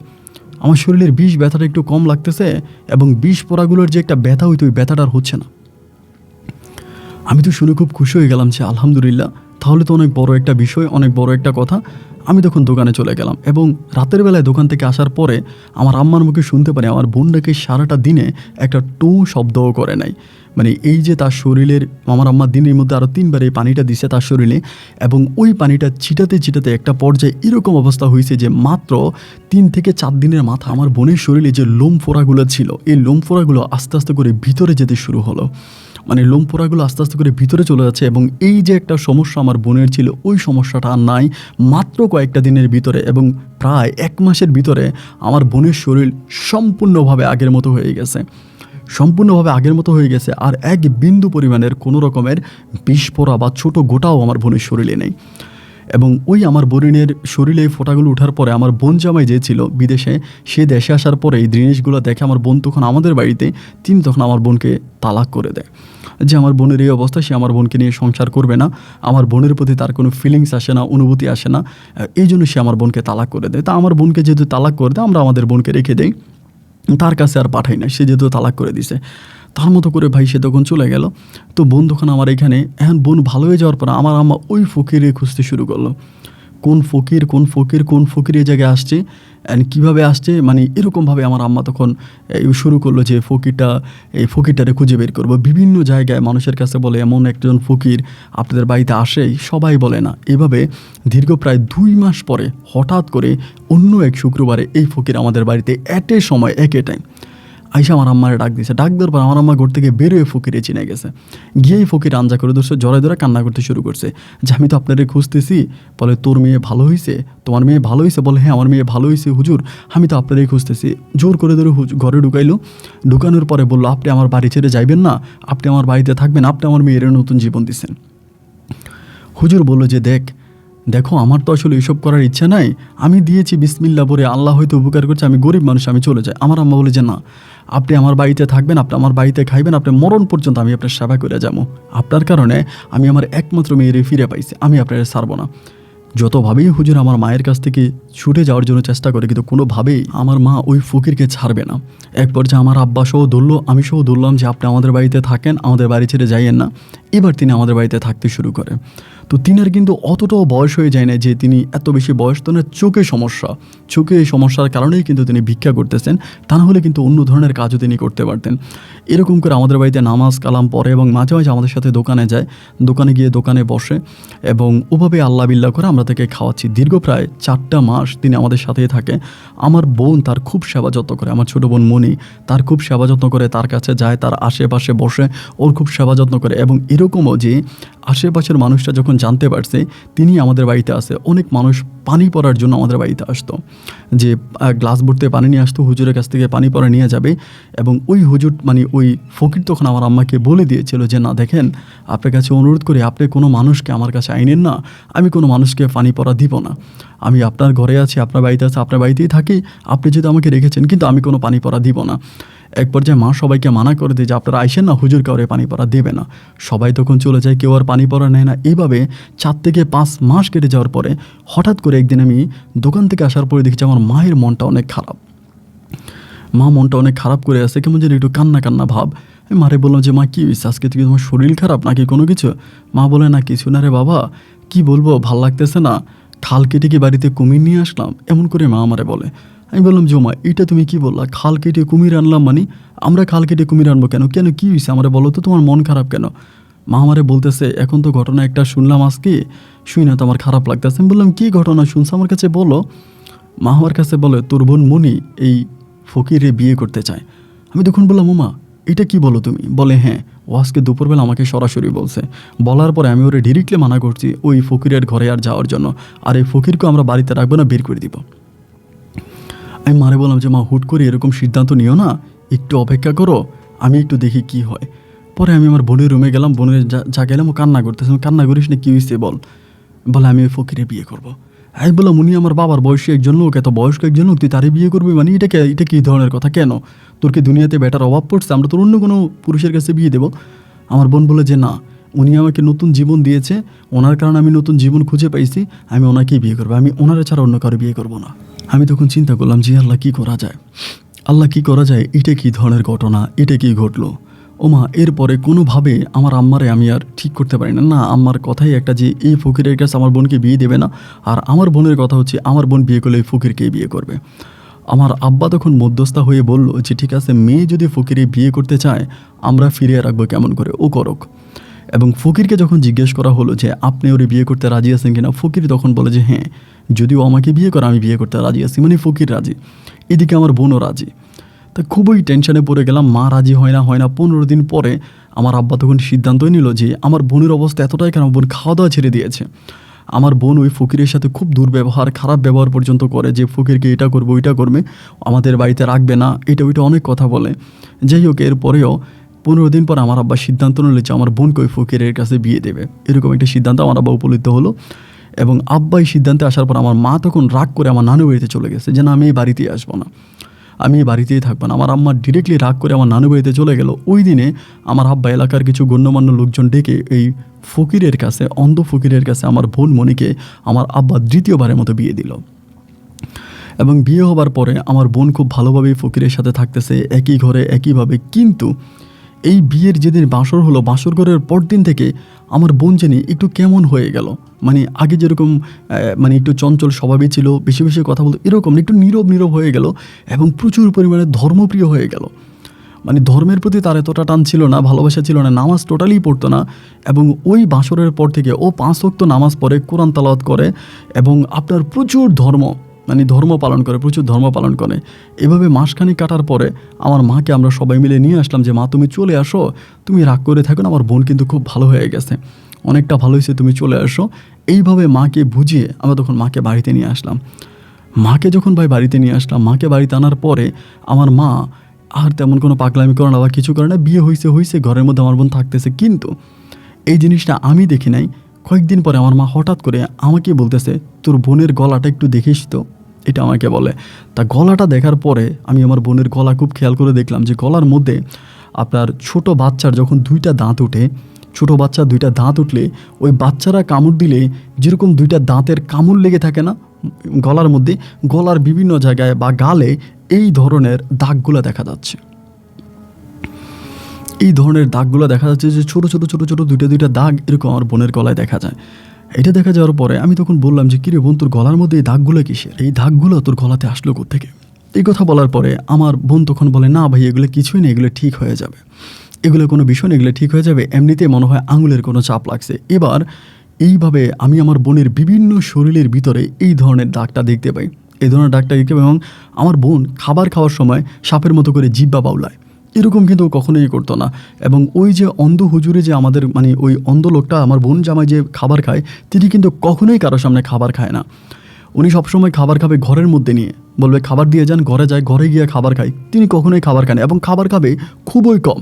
আমার শরীরের বিষ ব্যথাটা একটু কম লাগতেছে, এবং বিষ পোড়াগুলোর যে একটা ব্যথা হইতো ওই ব্যথাটা আর হচ্ছে না। আমি তো শুনে খুব খুশি হয়ে গেলাম যে আলহামদুলিল্লাহ, তাহলে তো অনেক বড় একটা বিষয়, অনেক বড় একটা কথা। আমি তখন দোকানে চলে গেলাম, এবং রাতের বেলায় দোকান থেকে আসার পরে আমার আম্মার মুখে শুনতে পারি আমার বোনটাকে সারাটা দিনে একটা টু শব্দও করে নাই। মানে এই যে তার শরীরের, আমার আম্মা দিনের মধ্যে আরও 3বার এই পানিটা দিছে তার শরীরে, এবং ওই পানিটা ছিটাতে ছিটাতে একটা পর্যায়ে এরকম অবস্থা হয়েছে যে মাত্র 3 থেকে 4 দিনের মাথা আমার বোনের শরীরে যে লোম ফোড়াগুলো ছিল, এই লোম ফোড়াগুলো আস্তে আস্তে করে ভিতরে যেতে শুরু হলো। মানে লোম পোড়াগুলো আস্তে আস্তে করে ভিতরে চলে যাচ্ছে, এবং এই যে একটা সমস্যা আমার বোনের ছিল, ওই সমস্যাটা আর নাই মাত্র কয়েকটা দিনের ভিতরে, এবং প্রায় 1 মাসের ভিতরে আমার বোনের শরীর সম্পূর্ণভাবে আগের মতো হয়ে গেছে। আর এক বিন্দু পরিমাণের কোনো রকমের বিষ পোড়া বা ছোটো গোটাও আমার বোনের শরীরে নেই। এবং ওই আমার বোনের শরীরে এই ফোঁটাগুলো ওঠার পরে আমার বোন জামাই যে ছিল বিদেশে, সে দেশে আসার পরে এই জিনিসগুলো দেখে আমার বোন তখন আমাদের বাড়িতে, তিনি তখন আমার বোনকে তালাক করে দেয়, যে আমার বোনের এই অবস্থা, সে আমার বোনকে নিয়ে সংসার করবে না, আমার বোনের প্রতি তার কোনো ফিলিংস আসে না, অনুভূতি আসে না, এই জন্য সে আমার বোনকে তালাক করে দেয়। তা আমার বোনকে যেহেতু তালাক করে দেয়, আমরা আমাদের বোনকে রেখে দেই, তার কাছে আর পাঠাই না, সে যেহেতু তালাক করে দিছে। তার মতো করে ভাই সে তখন চলে গেল। তো বোন তখন আমার এখানে, এখন বোন ভালো হয়ে যাওয়ার পর আমার আম্মা ওই ফকিরে খুঁজতে শুরু করলো, কোন ফকির এই জায়গায় আসছে, অ্যান্ড কীভাবে আসছে, মানে এরকমভাবে আমার আম্মা তখন শুরু করলো যে এই ফকিরটারে খুঁজে বের করবো। বিভিন্ন জায়গায় মানুষের কাছে বলে এমন একজন ফকির আপনাদের বাড়িতে আসেই, সবাই বলে না। এভাবে দীর্ঘ প্রায় 2 মাস পরে হঠাৎ করে অন্য এক শুক্রবারে এই ফকির আমাদের বাড়িতে এটে সময় একে টাইম আইসা আমার আম্মারে ডাক দিয়েছে। ডাক দেওয়ার পর আমার আম্মা ঘর থেকে বেরোয় ফকিরে চিনে গেছে, গিয়েই ফকির আঞ্জা করে ধরছে, জড়ায় ধরে কান্না করতে শুরু করছে যে আমি তো আপনারে খুঁজতেছি। বলে, তোর মেয়ে ভালো হয়েছে? তোমার মেয়ে ভালো হয়েছে? বলে, হ্যাঁ আমার মেয়ে ভালো হয়েছে হুজুর, আমি তো আপনারই খুঁজতেছি। জোর করে ধরে ঘরে ঢুকাইলো। ঢুকানোর পরে বললো, আপনি আমার বাড়ি ছেড়ে যাইবেন না, আপনি আমার বাড়িতে থাকবেন, আপনি আমার মেয়ের নতুন জীবন দিচ্ছেন। হুজুর বললো যে দেখো আমার তো আসলে এইসব করার ইচ্ছা নাই, আমি দিয়েছি বিসমিল্লাহ বলে, আল্লাহ হয়তো উপকার করছে, আমি গরিব মানুষ, আমি চলে যাই। আমার আম্মা বলে যে না, আপনি আমার বাড়িতে থাকবেন, আপনি আমার বাড়িতে খাইবেন, আপনি মরণ পর্যন্ত আমি আপনার সেবা করে যাবো, আপনার কারণে আমি আমার একমাত্র মেয়েরে ফিরে পাইছি, আমি আপনার ছাড়বো না। যতভাবেই হুজুর আমার মায়ের কাছ থেকে ছুটে যাওয়ার জন্য চেষ্টা করে, কিন্তু কোনোভাবেই আমার মা ওই ফকিরকে ছাড়বে না। এক পর্যায়ে আমার আব্বা সহ ধরলো, আমি সহ ধরলাম যে আপনি আমাদের বাড়িতে থাকেন, আমাদের বাড়ি ছেড়ে যাইয়েন না। এবার তিনি আমাদের বাড়িতে থাকতে শুরু করে। তো তিনার কিন্তু অতটাও বয়স হয়ে যায় না যে তিনি এত বেশি বয়স, তো না চোখে সমস্যা, চোখে এই সমস্যার কারণেই কিন্তু তিনি ভিক্ষা করতেছেন, তা না হলে কিন্তু অন্য ধরনের কাজও তিনি করতে পারতেন। এরকম করে আমাদের বাড়িতে নামাজ কালাম পড়ে এবং মাঝে মাঝে আমাদের সাথে দোকানে যায়, দোকানে গিয়ে দোকানে বসে এবং ওভাবে আল্লাহ বিল্লাহ করে আমরা তাকে খাওয়াচ্ছি। দীর্ঘ প্রায় 4টা মাস তিনি আমাদের সাথেই থাকে। আমার বোন তার খুব সেবা যত্ন করে, আমার ছোটো বোন মনি তার খুব সেবা যত্ন করে, তার কাছে যায়, তার আশেপাশে বসে ওর খুব সেবা যত্ন করে। এবং এরকমও যে আশেপাশের মানুষটা যখন জানতে পারছে তিনি আমাদের বাড়িতে আসে, অনেক মানুষ পানি পড়ার জন্য আমাদের বাড়িতে আসতো, যে গ্লাস ভর্তি পানি নিয়ে আসতো, হুজুরের কাছ থেকে পানি পড়া নিয়ে যাবে। এবং ওই হুজুর মানে ওই ফকির তখন আমার আম্মাকে বলে দিয়েছিল যে না দেখেন, আপনার কাছে অনুরোধ করি আপনি কোনো মানুষকে আমার কাছে আইনেন না, আমি কোনো মানুষকে পানি পড়া দিব না, আমি আপনার ঘরে আছি, আপনার বাড়িতে আছে, আপনার বাড়িতেই থাকি, আপনি যদি আমাকে রেখেছেন, কিন্তু আমি কোনো পানি পড়া দিব না। এক পর্যায়ে মা সবাইকে মানা করে দিয়ে যে আপনারা আইসেন না, হুজুর কাউরে পানি পড়া দেবে না। সবাই তখন চলে যায়, কেউ আর পানি পড়া নেয় না। এইভাবে 4 থেকে 5 মাস কেটে যাওয়ার পরে হঠাৎ করে একদিন আমি দোকান থেকে আসার পরে দেখছি আমার মায়ের মনটা অনেক খারাপ। মা মনটা অনেক খারাপ করে আছে, কেমন যেন একটু কান্না কান্না ভাব। আমি মারে বললাম যে মা কী হয়েছে, আজকে থেকে তোমার শরীর খারাপ নাকি কোনো কিছু? মা বলে না কিছু না রে বাবা, কি বলবো, ভাল লাগতেছে না, খাল কেটে কি বাড়িতে কুমির নিয়ে আসলাম, এমন করে মা আমারে বলে। আমি বললাম যে মা এটা তুমি কি বললা, খাল কেটে কুমির আনলাম মানে? আমরা খাল কেটে কুমির আনবো কেন, কেন কী হয়েছে আমারে বলো তো, তোমার মন খারাপ কেন? মা আমারে বলতেছে এখন তো ঘটনা একটা শুনলাম আজকে, শুই না তো আমার খারাপ লাগতেছে। আমি বললাম কী ঘটনা শুনছো আমার কাছে বলো। মা আমার কাছে বলে তোর বোন মনি এই ফকিরে বিয়ে করতে চায়। আমি তখন বললাম ওমা এটা কি বলো তুমি? বলে হ্যাঁ, ও আজকে দুপুরবেলা আমাকে সরাসরি বলছে। বলার পরে আমি ওরে ডিরেক্টলি মানা করছি ওই ফকিরের ঘরে আর যাওয়ার জন্য, আর এই ফকিরকে আমরা বাড়িতে রাখবো না, বের করে দিব। আমি মারে বললাম যে মা হুট করে এরকম সিদ্ধান্ত নিও না, একটু অপেক্ষা করো, আমি একটু দেখি কি হয়। পরে আমি আমার বোনের রুমে গেলাম, বোনের যা গেলাম ও কান্না করতেছে। কান্না করিস না, কী হয়েছে বল। বলে আমি ওই ফকিরে বিয়ে করবো। আমি বললাম উনি আমার বাবার বয়সী একজন লোক, এত বয়স্ক একজন লোক, তুই তারই বিয়ে করবি মানে? এটা কি ধরনের কথা, কেন তোর কি দুনিয়াতে বেটার অভাব পড়ছে, আমরা তোর অন্য কোনো পুরুষের কাছে বিয়ে দেবো? আমার বোন বলে যে না, উনি আমাকে নতুন জীবন দিয়েছে, ওনার কারণে আমি নতুন জীবন খুঁজে পাইছি, আমি ওনাকেই বিয়ে করবো, আমি ওনারা ছাড়া অন্য কারো বিয়ে করবো না। আমি তখন চিন্তা করলাম যে আল্লাহ কী করা যায়, আল্লাহ কী করা যায়, এটা কী ধরনের ঘটনা, এটা কি ঘটলো। ওমা এরপরে কোনোভাবে আমার আম্মারে আমি আর ঠিক করতে পারি না। না, আম্মার কথাই একটা যে এই ফকিরের কাছে আমার বোনকে বিয়ে দেবে না, আর আমার বোনের কথা হচ্ছে আমার বোন বিয়ে করলে এই ফকিরকেই বিয়ে করবে। আমার আব্বা তখন মধ্যস্থা হয়ে বলল যে ঠিক আছে, মেয়ে যদি ফকিরে বিয়ে করতে চায় আমরা ফিরিয়ে রাখবো কেমন করে, ও করুক। এবং ফকিরকে যখন জিজ্ঞেস করা হলো যে আপনি ওরে বিয়ে করতে রাজি আছেন কিনা, ফকির তখন বলে যে হ্যাঁ, যদিও আমাকে বিয়ে করে আমি বিয়ে করতে রাজি আছি, মানে ফকির রাজি, এদিকে আমার বোনও রাজি। তা খুবই টেনশনে পড়ে গেলাম, মা রাজি হয় না। 15 দিন পরে আমার আব্বা তখন সিদ্ধান্তই নিল যে আমার বোনের অবস্থা এতটাই কেন, বোন খাওয়া দাওয়া ছেড়ে দিয়েছে। আমার বোন ওই ফকিরের সাথে খুব দুর্ব্যবহার, খারাপ ব্যবহার পর্যন্ত করে, যে ফকিরকে এটা করবে ওইটা করবে, আমাদের বাড়িতে রাখবে না, এটা ওইটা অনেক কথা বলে। যাই হোক, এরপরেও 15 দিন পর আমার আব্বা সিদ্ধান্ত নিল যে আমার বোনকে ওই ফকিরের কাছে বিয়ে দেবে। এরকম একটা সিদ্ধান্ত আমার আব্বা উপনীত হলো। এবং আব্বা এই সিদ্ধান্তে আসার পর আমার মা তখন রাগ করে আমার নানু বাড়িতে চলে গেছে যে না, আমি এই বাড়িতেই আসবো না, আমি এই বাড়িতেই থাকবো না। আমার আম্মা ডিরেক্টলি রাগ করে আমার নানু বাড়িতে চলে গেল। ওই দিনে আমার আব্বা এলাকার কিছু গণ্যমান্য লোকজন ডেকে এই ফকিরের কাছে, অন্ধ ফকিরের কাছে আমার বোন মনিকে আমার আব্বা দ্বিতীয়বারের মতো বিয়ে দিল। এবং বিয়ে হবার পরে আমার বোন খুব ভালোভাবেই ফকিরের সাথে থাকতেছে, একই ঘরে একইভাবে। কিন্তু এই বিয়ের যেদিন বাসর হলো, বাসর ঘরের পরদিন থেকে আমার বোন জানি একটু কেমন হয়ে গেল, মানে আগে যেরকম মানে একটু চঞ্চল স্বভাবই ছিল, বেশি বেশি কথা বলতো, এরকম একটু নীরব নীরব হয়ে গেল এবং প্রচুর পরিমাণে ধর্মপ্রিয় হয়ে গেল। মানে ধর্মের প্রতি তার এতটা টান ছিল না, ভালোবাসা ছিল না, নামাজ টোটালি পড়তো না। এবং ওই বাসরের পর থেকে ও 5 ওয়াক্ত নামাজ পড়ে, কোরআন তালাওয়াত করে এবং আপনার প্রচুর ধর্ম পালন করে, প্রচুর ধর্ম পালন করে। এভাবে মাসখানেক কাটার পরে আমার মাকে আমরা সবাই মিলে নিয়ে আসলাম যে মা তুমি চলে আসো, তুমি রাগ করে থাকো না, আমার বোন কিন্তু খুব ভালো হয়ে গেছে, অনেকটা ভালো হয়েছে, তুমি চলে আসো। এইভাবে মাকে বুঝিয়ে আমরা তখন মাকে বাড়িতে নিয়ে আসলাম। মাকে যখন বাড়িতে নিয়ে আসলাম, মাকে বাড়িতে আনার পরে আমার মা আর তেমন কোনো পাগলামি করে না বা কিছু করে না, বিয়ে হয়েছে, ঘরের মধ্যে আমার বোন থাকতেছে। কিন্তু এই জিনিসটা আমি দেখি নাই। কয়েকদিন পরে আমার মা হঠাৎ করে আমাকে বলতেছে তোর বোনের গলাটা একটু দেখিস তো, এটা আমাকে বলে। তা গলাটা দেখার পরে আমি আমার বোনের গলা খুব খেয়াল করে দেখলাম যে গলার মধ্যে আপনার ছোট বাচ্চার যখন 2টা দাঁত ওঠে, ছোট বাচ্চার 2টা দাঁত উঠলে ওই বাচ্চারা কামড় দিলে যেরকম 2টা দাঁতের কামড় লেগে থাকে না গলার মধ্যে, গলার বিভিন্ন জায়গায় বা গালে এই ধরনের দাগগুলো দেখা যাচ্ছে। এই ধরনের দাগগুলো দেখা যাচ্ছে যে ছোটো ছোটো ছোটো ছোটো দুইটা দুইটা দাগ এরকম আমার বোনের গলায় দেখা যায়। এটা দেখা যাওয়ার পরে আমি তখন বললাম যে কিরে বোন, তোর গলার মধ্যে এই দাগগুলো কিসের, এই দাগগুলো তোর গলাতে আসলো কোত্থেকে? এই কথা বলার পরে আমার বোন তখন বলে, না ভাই এগুলো কিছুই না, এগুলো ঠিক হয়ে যাবে, এগুলো কোনো বিষয় না, এগুলো ঠিক হয়ে যাবে, এমনিতেই মনে হয় আঙুলের কোনো চাপ লাগছে। এবার এইভাবে আমি আমার বোনের বিভিন্ন শরীরের ভিতরে এই ধরনের দাগটা দেখতে পাই, এই ধরনের দাগটা দেখতে পাই। এবং আমার বোন খাবার খাওয়ার সময় সাপের মতো করে জিহ্বা বাউলায়, এরকম কিন্তু ও কখনোই করতো না। এবং ওই যে অন্ধ হুজুরে যে আমাদের মানে ওই অন্ধ লোকটা আমার বোন জামাই যে খাবার খায়, তিনি কিন্তু কখনোই কারোর সামনে খাবার খায় না। উনি সবসময় খাবার খাবে ঘরের মধ্যে নিয়ে, বলবে খাবার দিয়ে যান, ঘরে যায়, ঘরে গিয়ে খাবার খায়। তিনি কখনোই খাবার খান এবং খাবার খাবে খুবই কম।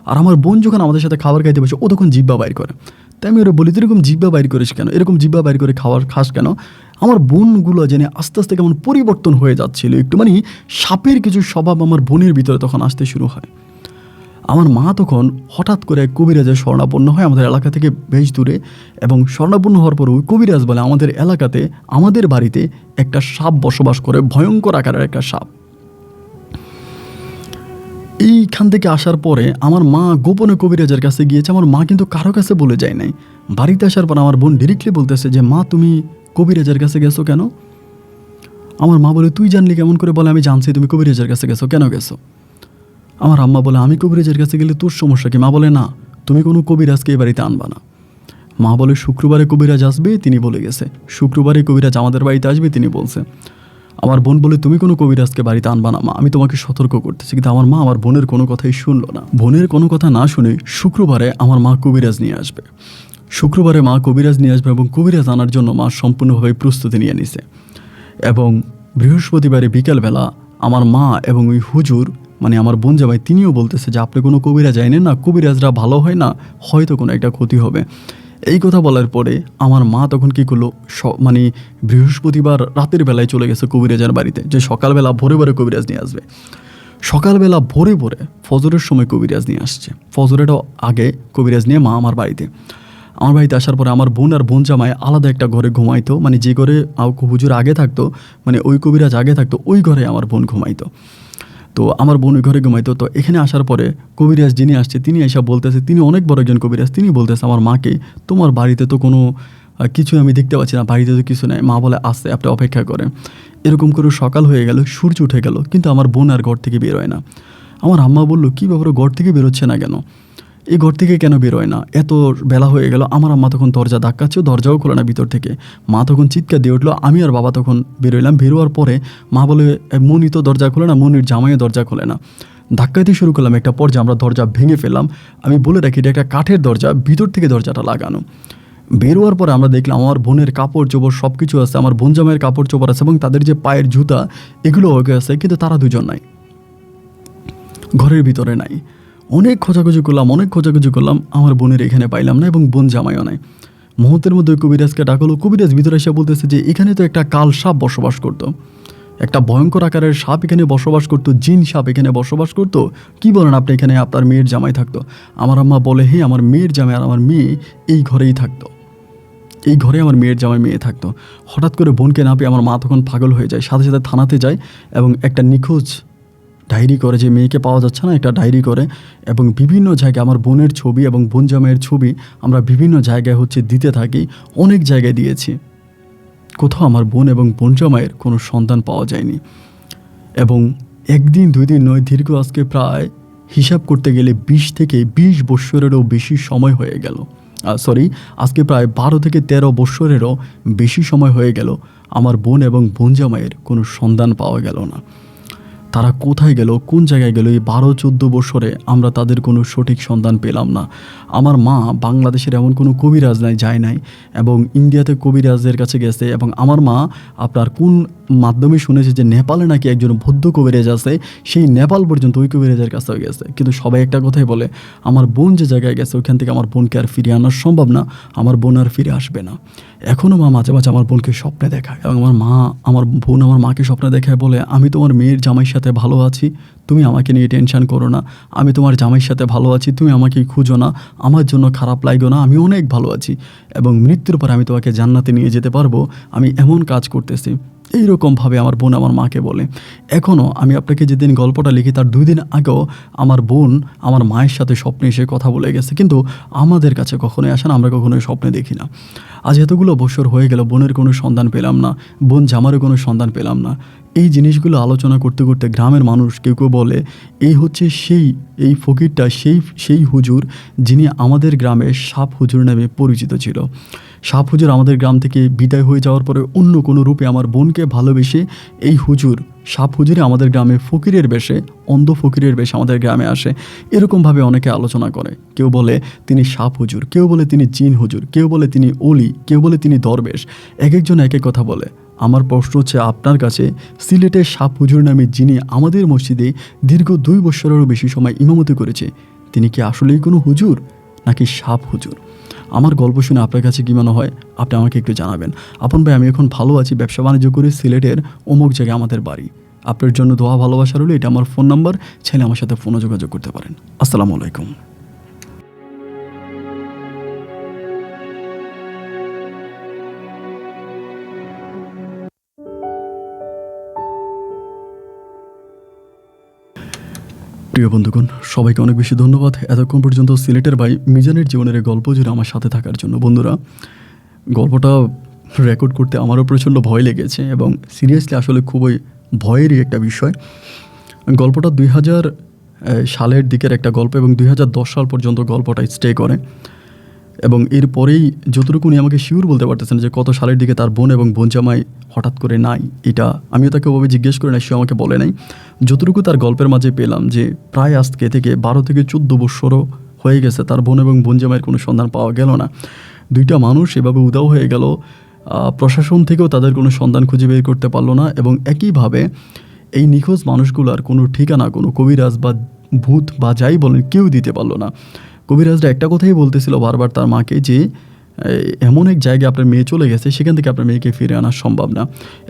আর আমার বোন যখন আমাদের সাথে খাবার খাইতে বসে, ও তখন জিহ্বা বাইর করে। তাই আমি ওরা বলি, তুই এরকম জিহ্বা বাইর করিস কেন, এরকম জিহ্বা বাইর করে খাবার খাস কেন? আমার বোনগুলো জেনে আস্তে আস্তে কেমন পরিবর্তন হয়ে যাচ্ছিল একটু, মানে সাপের কিছু স্বভাব আমার বোনের ভিতরে তখন আসতে শুরু হয়। আমার মা তখন হঠাৎ করে এক কবিরাজের শরণাপন্ন হয় আমাদের এলাকা থেকে বেশ দূরে। এবং শরণাপন্ন হওয়ার পর ওই কবিরাজ বলে, আমাদের এলাকাতে আমাদের বাড়িতে একটা সাপ বসবাস করে, ভয়ঙ্কর আকারের একটা সাপ। এইখান থেকে আসার পরে আমার মা গোপনে কবিরাজের কাছে গিয়েছে। আমার মা কিন্তু কারো কাছে বলে যায় নাই। বাড়িতে আসার পর আমার বোন ডিরেক্টলি বলতেছে যে, মা তুমি কবিরাজের কাছে গেছো কেন? আমার মা বলে, তুই জানলি কেমন করে? বলে, আমি জানছি তুমি কবিরাজের কাছে গেছো, কেন গেছো? আমার আম্মা বলে, আমি কবিরাজের কাছে গেলে তোর সমস্যা কি? মা বলে, না তুমি কোনো কবিরাজকে এই বাড়িতে আনবা না। মা বলে, শুক্রবারে কবিরাজ আসবে, তিনি বলে গেছে, শুক্রবারে কবিরাজ আমাদের বাড়িতে আসবে, তিনি বলছে। আমার বোন বলে, তুমি কোনো কবিরাজকে বাড়িতে আনবা না মা, আমি তোমাকে সতর্ক করতেছি। কিন্তু আমার মা আমার বোনের কোনো কথাই শুনলো না। বোনের কোনো কথা না শুনে শুক্রবারে আমার মা কবিরাজ নিয়ে আসবে। শুক্রবারে মা কবিরাজ নিয়ে আসবে এবং কবিরাজ আনার জন্য মা সম্পূর্ণভাবে প্রস্তুতি নিয়ে নিছে। এবং বৃহস্পতিবারে বিকেলবেলা আমার মা এবং ওই হুজুর মানে আমার বোন জামাই, তিনিও বলতেছে যে আপনি কোনো কবিরাজ আইনেন না, কবিরাজরা ভালো হয় না, হয়তো কোনো একটা ক্ষতি হবে। এই কথা বলার পরে আমার মা তখন কী করলো, মানে বৃহস্পতিবার রাতের বেলায় চলে গেছে কবিরাজের বাড়িতে, যে সকালবেলা ভোরে ভোরে কবিরাজ নিয়ে আসবে। সকালবেলা ভোরে ভোরে ফজরের সময় কবিরাজ নিয়ে আসছে, ফজরেরও আগে কবিরাজ নিয়ে মা আমার বাড়িতে আসার পরে আমার বোন আর বোন জামাই আলাদা একটা ঘরে ঘুমাইতো, মানে যে ঘরে হুজুর আগে থাকতো, মানে ওই কবিরাজ আগে থাকতো, ওই ঘরে আমার বোন ঘুমাইতো। তো আমার বোন ওই ঘরে ঘুমাইতো। তো এখানে আসার পরে কবিরাজ যিনি আসছে, তিনি এসে বলতেছে, তিনি অনেক বড় একজন কবিরাজ, তিনি বলতেছে আমার মাকে, তোমার বাড়িতে তো কোনো কিছু আমি দেখতে পাচ্ছি না, বাড়িতে তো কিছু নেই। মা বলে, আসতে আপনি অপেক্ষা করেন। এরকম করে সকাল হয়ে গেল, সূর্য উঠে গেল, কিন্তু আমার বোন আর ঘর থেকে বেরোয় না। আমার আম্মা বলল, কী ব্যাপারে ঘর থেকে বেরোচ্ছে না কেন, এই ঘর থেকে কেন বেরোয় না, এত বেলা হয়ে গেল। আমার আম্মা তখন দরজা ধাক্কাচ্ছে, দরজাও খোলে না ভিতর থেকে। মা তখন চিৎকার দিয়ে উঠলো, আমি আর বাবা তখন বেরোইলাম। বেরোয়ার পরে মা বলে, মনি তো দরজা খোলে না, মনির জামাইও দরজা খোলে না। ধাক্কাইতে শুরু করলাম, একটা পর্যায়ে আমরা দরজা ভেঙে ফেললাম। আমি বলে রাখি, এটা একটা কাঠের দরজা, ভিতর থেকে দরজাটা লাগানো। বেরোয়ার পরে আমরা দেখলাম আমার বোনের কাপড় চোপড় সব কিছু আছে, আমার বোন জামাইয়ের কাপড় চোপড় আছে এবং তাদের যে পায়ের জুতা এগুলো ওকে আছে, কিন্তু তারা দুজন নাই, ঘরের ভিতরে নাই। অনেক খোঁজাখুঁজি করলাম, আমার বোনের এখানে পাইলাম না এবং বোন জামাইও নাই। মুহূর্তের মধ্যে কবিরাজকে ডাকলো। কবিরাজ ভিতরে এসে বলতেছে যে এখানে তো একটা কাল সাপ বসবাস করতো, একটা ভয়ঙ্কর আকারের সাপ এখানে বসবাস করতো, জিন সাপ এখানে বসবাস করতো। কি বলেন আপনি, এখানে আপনার মেয়ের জামাই থাকতো? আমার আম্মা বলে, হ্যাঁ আমার মেয়ের জামাই আর আমার মেয়ে এই ঘরেই থাকতো, এই ঘরে আমার মেয়ের জামাই মেয়ে থাকতো। হঠাৎ করে বোনকে না পেয়ে আমার মা তখন পাগল হয়ে যায়, সাথে সাথে থানাতে যায় এবং একটা নিখোঁজ ডায়েরি করে, যে মেয়েকে পাওয়া যাচ্ছে না, একটা ডায়েরি করে। এবং বিভিন্ন জায়গায় আমার বোনের ছবি এবং বোন জামাইয়ের ছবি আমরা বিভিন্ন জায়গায় দিতে থাকি, অনেক জায়গায় দিয়েছি। কোথাও আমার বোন এবং বোন জামাইয়ের কোনো সন্তান পাওয়া যায়নি। এবং একদিন দুই দিন নয়, দীর্ঘ আজকে প্রায় হিসাব করতে গেলে 20 থেকে 20 বৎসরেরও বেশি সময় হয়ে গেল। আজকে প্রায় 12 থেকে 13 বৎসরেরও বেশি সময় হয়ে গেল আমার বোন এবং বোন জামাইয়ের কোনো সন্তান পাওয়া গেল না। তারা কোথায় গেল, কোন জায়গায় গেল, এই 12-14 বছরে আমরা তাদের কোনো সঠিক সন্ধান পেলাম না। আমার মা বাংলাদেশের এমন কোনো কবিরাজ যায় নাই এবং ইন্ডিয়াতে কবিরাজদের কাছে গেছে। এবং আমার মা আপনার কোন মাধ্যমে শুনেছে যে নেপালে নাকি একজন বৌদ্ধ কবিরাজ আছে, সেই নেপাল পর্যন্ত ওই কবিরাজের কাছেও গেছে। কিন্তু সবাই একটা কথাই বলে, আমার বোন যে জায়গায় গেছে ওইখান থেকে আমার বোনকে আর ফিরিয়ে আনা সম্ভব না, আমার বোন আর ফিরে আসবে না। এখনও মা মাঝে মাঝে আমার বোনকে স্বপ্নে দেখায় এবং আমার বোন আমার মাকে স্বপ্নে দেখায়, বলে, আমি তোমার মেয়ের জামাইয়ের সাথে ভালো আছি, তুমি আমাকে নিয়ে টেনশন করো না, আমি তোমার জামাইয়ের সাথে ভালো আছি, তুমি আমাকে খুঁজো না, আমার জন্য খারাপ লাগো না, আমি অনেক ভালো আছি এবং মৃত্যুর পর আমি তোমাকে জান্নাতে নিয়ে যেতে পারবো, আমি এমন কাজ করতেছি। এইরকমভাবে আমার বোন আমার মাকে বলে। এখনও আমি আপনাকে যেদিন গল্পটা লিখি তার 2 দিন আগেও আমার বোন আমার মায়ের সাথে স্বপ্নে এসে কথা বলে গেছে, কিন্তু আমাদের কাছে কখনোই আসে না, আমরা কখনোই স্বপ্নে দেখি না। আজ এতগুলো বছর হয়ে গেল, বোনের কোনো সন্ধান পেলাম না, বোন জামারও কোনো সন্ধান পেলাম না। এই জিনিসগুলো আলোচনা করতে করতে গ্রামের মানুষ কেউ কেউ বলে এই হচ্ছে এই ফকিরটা সেই হুজুর যিনি আমাদের গ্রামে সাপ হুজুর নামে পরিচিত ছিল। সাপ হুজুর আমাদের গ্রাম থেকে বিদায় হয়ে যাওয়ার পরে অন্য কোনো রূপে আমার বোনকে ভালোবেসে এই হুজুর, সাপ হুজুরে আমাদের গ্রামে ফকিরের বেশে, অন্ধ ফকিরের বেশে আমাদের গ্রামে আসে। এরকমভাবে অনেকে আলোচনা করে। কেউ বলে তিনি সাপ হুজুর, কেউ বলে তিনি জিন হুজুর, কেউ বলে তিনি অলি, কেউ বলে তিনি দরবেশ। এক একজন এক এক কথা বলে। আমার প্রশ্ন হচ্ছে আপনার কাছে, সিলেটের সাপ হুজুর নামে যিনি আমাদের মসজিদে দীর্ঘ 2 বছরেরও বেশি সময় ইমামতি করেছে, তিনি কি আসলেই কোনো হুজুর নাকি সাপ হুজুর? আমার গল্প শুনে আপনার কাছে কী মনে হয় আপনি আমাকে একটু জানাবেন। আপন ভাই, আমি এখন ভালো আছি, ব্যবসা বাণিজ্য করে সিলেটের অমুক জায়গায় আমাদের বাড়ি। আপনার জন্য দোয়া ভালোবাসা রইল। এটা আমার ফোন নাম্বার, চাইলে আমার সাথে ফোনে যোগাযোগ করতে পারেন। আসসালামু আলাইকুম। প্রিয় বন্ধুগণ, সবাইকে অনেক বেশি ধন্যবাদ এতক্ষণ পর্যন্ত সিলেটের ভাই মিজানের জীবনের গল্প জুড়ে আমার সাথে থাকার জন্য। বন্ধুরা, গল্পটা রেকর্ড করতে আমারও প্রচণ্ড ভয় লেগেছে এবং সিরিয়াসলি আসলে খুবই ভয়েরই একটা বিষয়। গল্পটা 2000 সালের দিকের একটা গল্প এবং 2010 সাল পর্যন্ত গল্পটা স্টে করে এবং এরপরেই যতটুকু উনি আমাকে শিওর বলতে পারতেছেন যে কত সালের দিকে তার বোন এবং বোন জামাই হঠাৎ করে নাই, এটা আমিও তাকে ওভাবে জিজ্ঞেস করে নাই, সে আমাকে বলে নাই। যতটুকু তার গল্পের মাঝে পেলাম যে প্রায় আজকে থেকে 12 থেকে 14 বছরও হয়ে গেছে তার বোন এবং বোন জামাইয়ের কোনো সন্ধান পাওয়া গেল না। 2টা মানুষ এভাবে উধাও হয়ে গেল, প্রশাসন থেকেও তাদের কোনো সন্ধান খুঁজে বের করতে পারলো না এবং একইভাবে এই নিখোঁজ মানুষগুলার কোনো ঠিকানা কোনো কবিরাজ বা ভূত বা যাই বলেন কেউ দিতে পারলো না। কবিরাজরা একটা কথাই বলতেছিল বারবার তার মাকে যে এমন এক জায়গায় আপনার মেয়ে চলে গেছে, সেখান থেকে আপনার মেয়েকে ফিরে আনা সম্ভব না।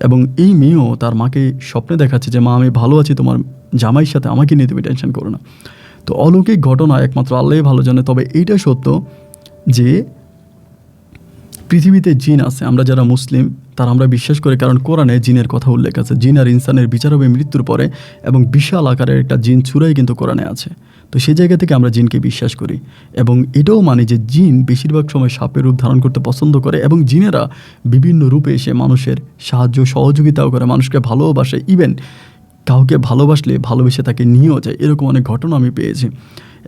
এবং এই মেয়েও তার মাকে স্বপ্নে দেখাচ্ছে যে মা, আমি ভালো আছি, তোমার জামাইয়ের সাথে আমাকে নিয়ে তুমি টেনশন করো না। তো অলৌকিক ঘটনা একমাত্র আল্লাহই ভালো জানে। তবে এইটা সত্য যে পৃথিবীতে জিন আছে, আমরা যারা মুসলিম তারা আমরা বিশ্বাস করি, কারণ কোরআনে জিনের কথা উল্লেখ আছে। জিন আর ইনসানের বিচার হবে মৃত্যুর পরে এবং বিশাল আকারের একটা জিন চূড়াই কিন্তু কোরআনে আছে। তো সেই জায়গা থেকে আমরা জিনকে বিশ্বাস করি এবং এটাও মানি যে জিন বেশিরভাগ সময় সাপের রূপ ধারণ করতে পছন্দ করে এবং জিনেরা বিভিন্ন রূপে এসে মানুষের সাহায্য সহযোগিতাও করে, মানুষকে ভালোবাসে, ইভেন কাউকে ভালোবাসলে ভালোবেসে তাকে নিয়েও যায়। এরকম অনেক ঘটনা আমি পেয়েছি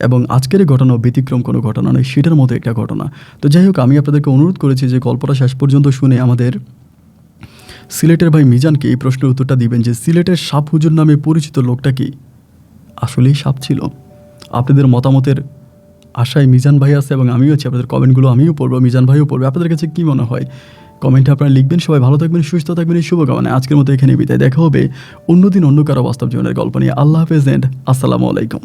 এবং আজকের এই ঘটনাও ব্যতিক্রম কোনো ঘটনা নয়, সেটার মতো একটা ঘটনা। তো যাই হোক, আমি আপনাদেরকে অনুরোধ করেছি যে গল্পটা শেষ পর্যন্ত শুনে আমাদের সিলেটের ভাই মিজানকে এই প্রশ্নের উত্তরটা দিবেন যে সিলেটের সাপ হুজুর নামে পরিচিত লোকটা কি আসলেই সাপ ছিল? আপনাদের মতামতের আশায় মিজান ভাই আছে এবং আমিও আছি। আপনাদের কমেন্টগুলো আমিও পড়বো, মিজান ভাইও পড়বে। আপনাদের কাছে কী মনে হয় কমেন্টে আপনারা লিখবেন। সবাই ভালো থাকবেন, সুস্থ থাকবেন, এই শুভকামনায় আজকের মতো এখানে বিদায়। দেখা হবে অন্যদিন অন্য কারো বাস্তব জীবনের গল্প নিয়ে। আল্লাহ হাফেজ এন্ড আসসালামু আলাইকুম।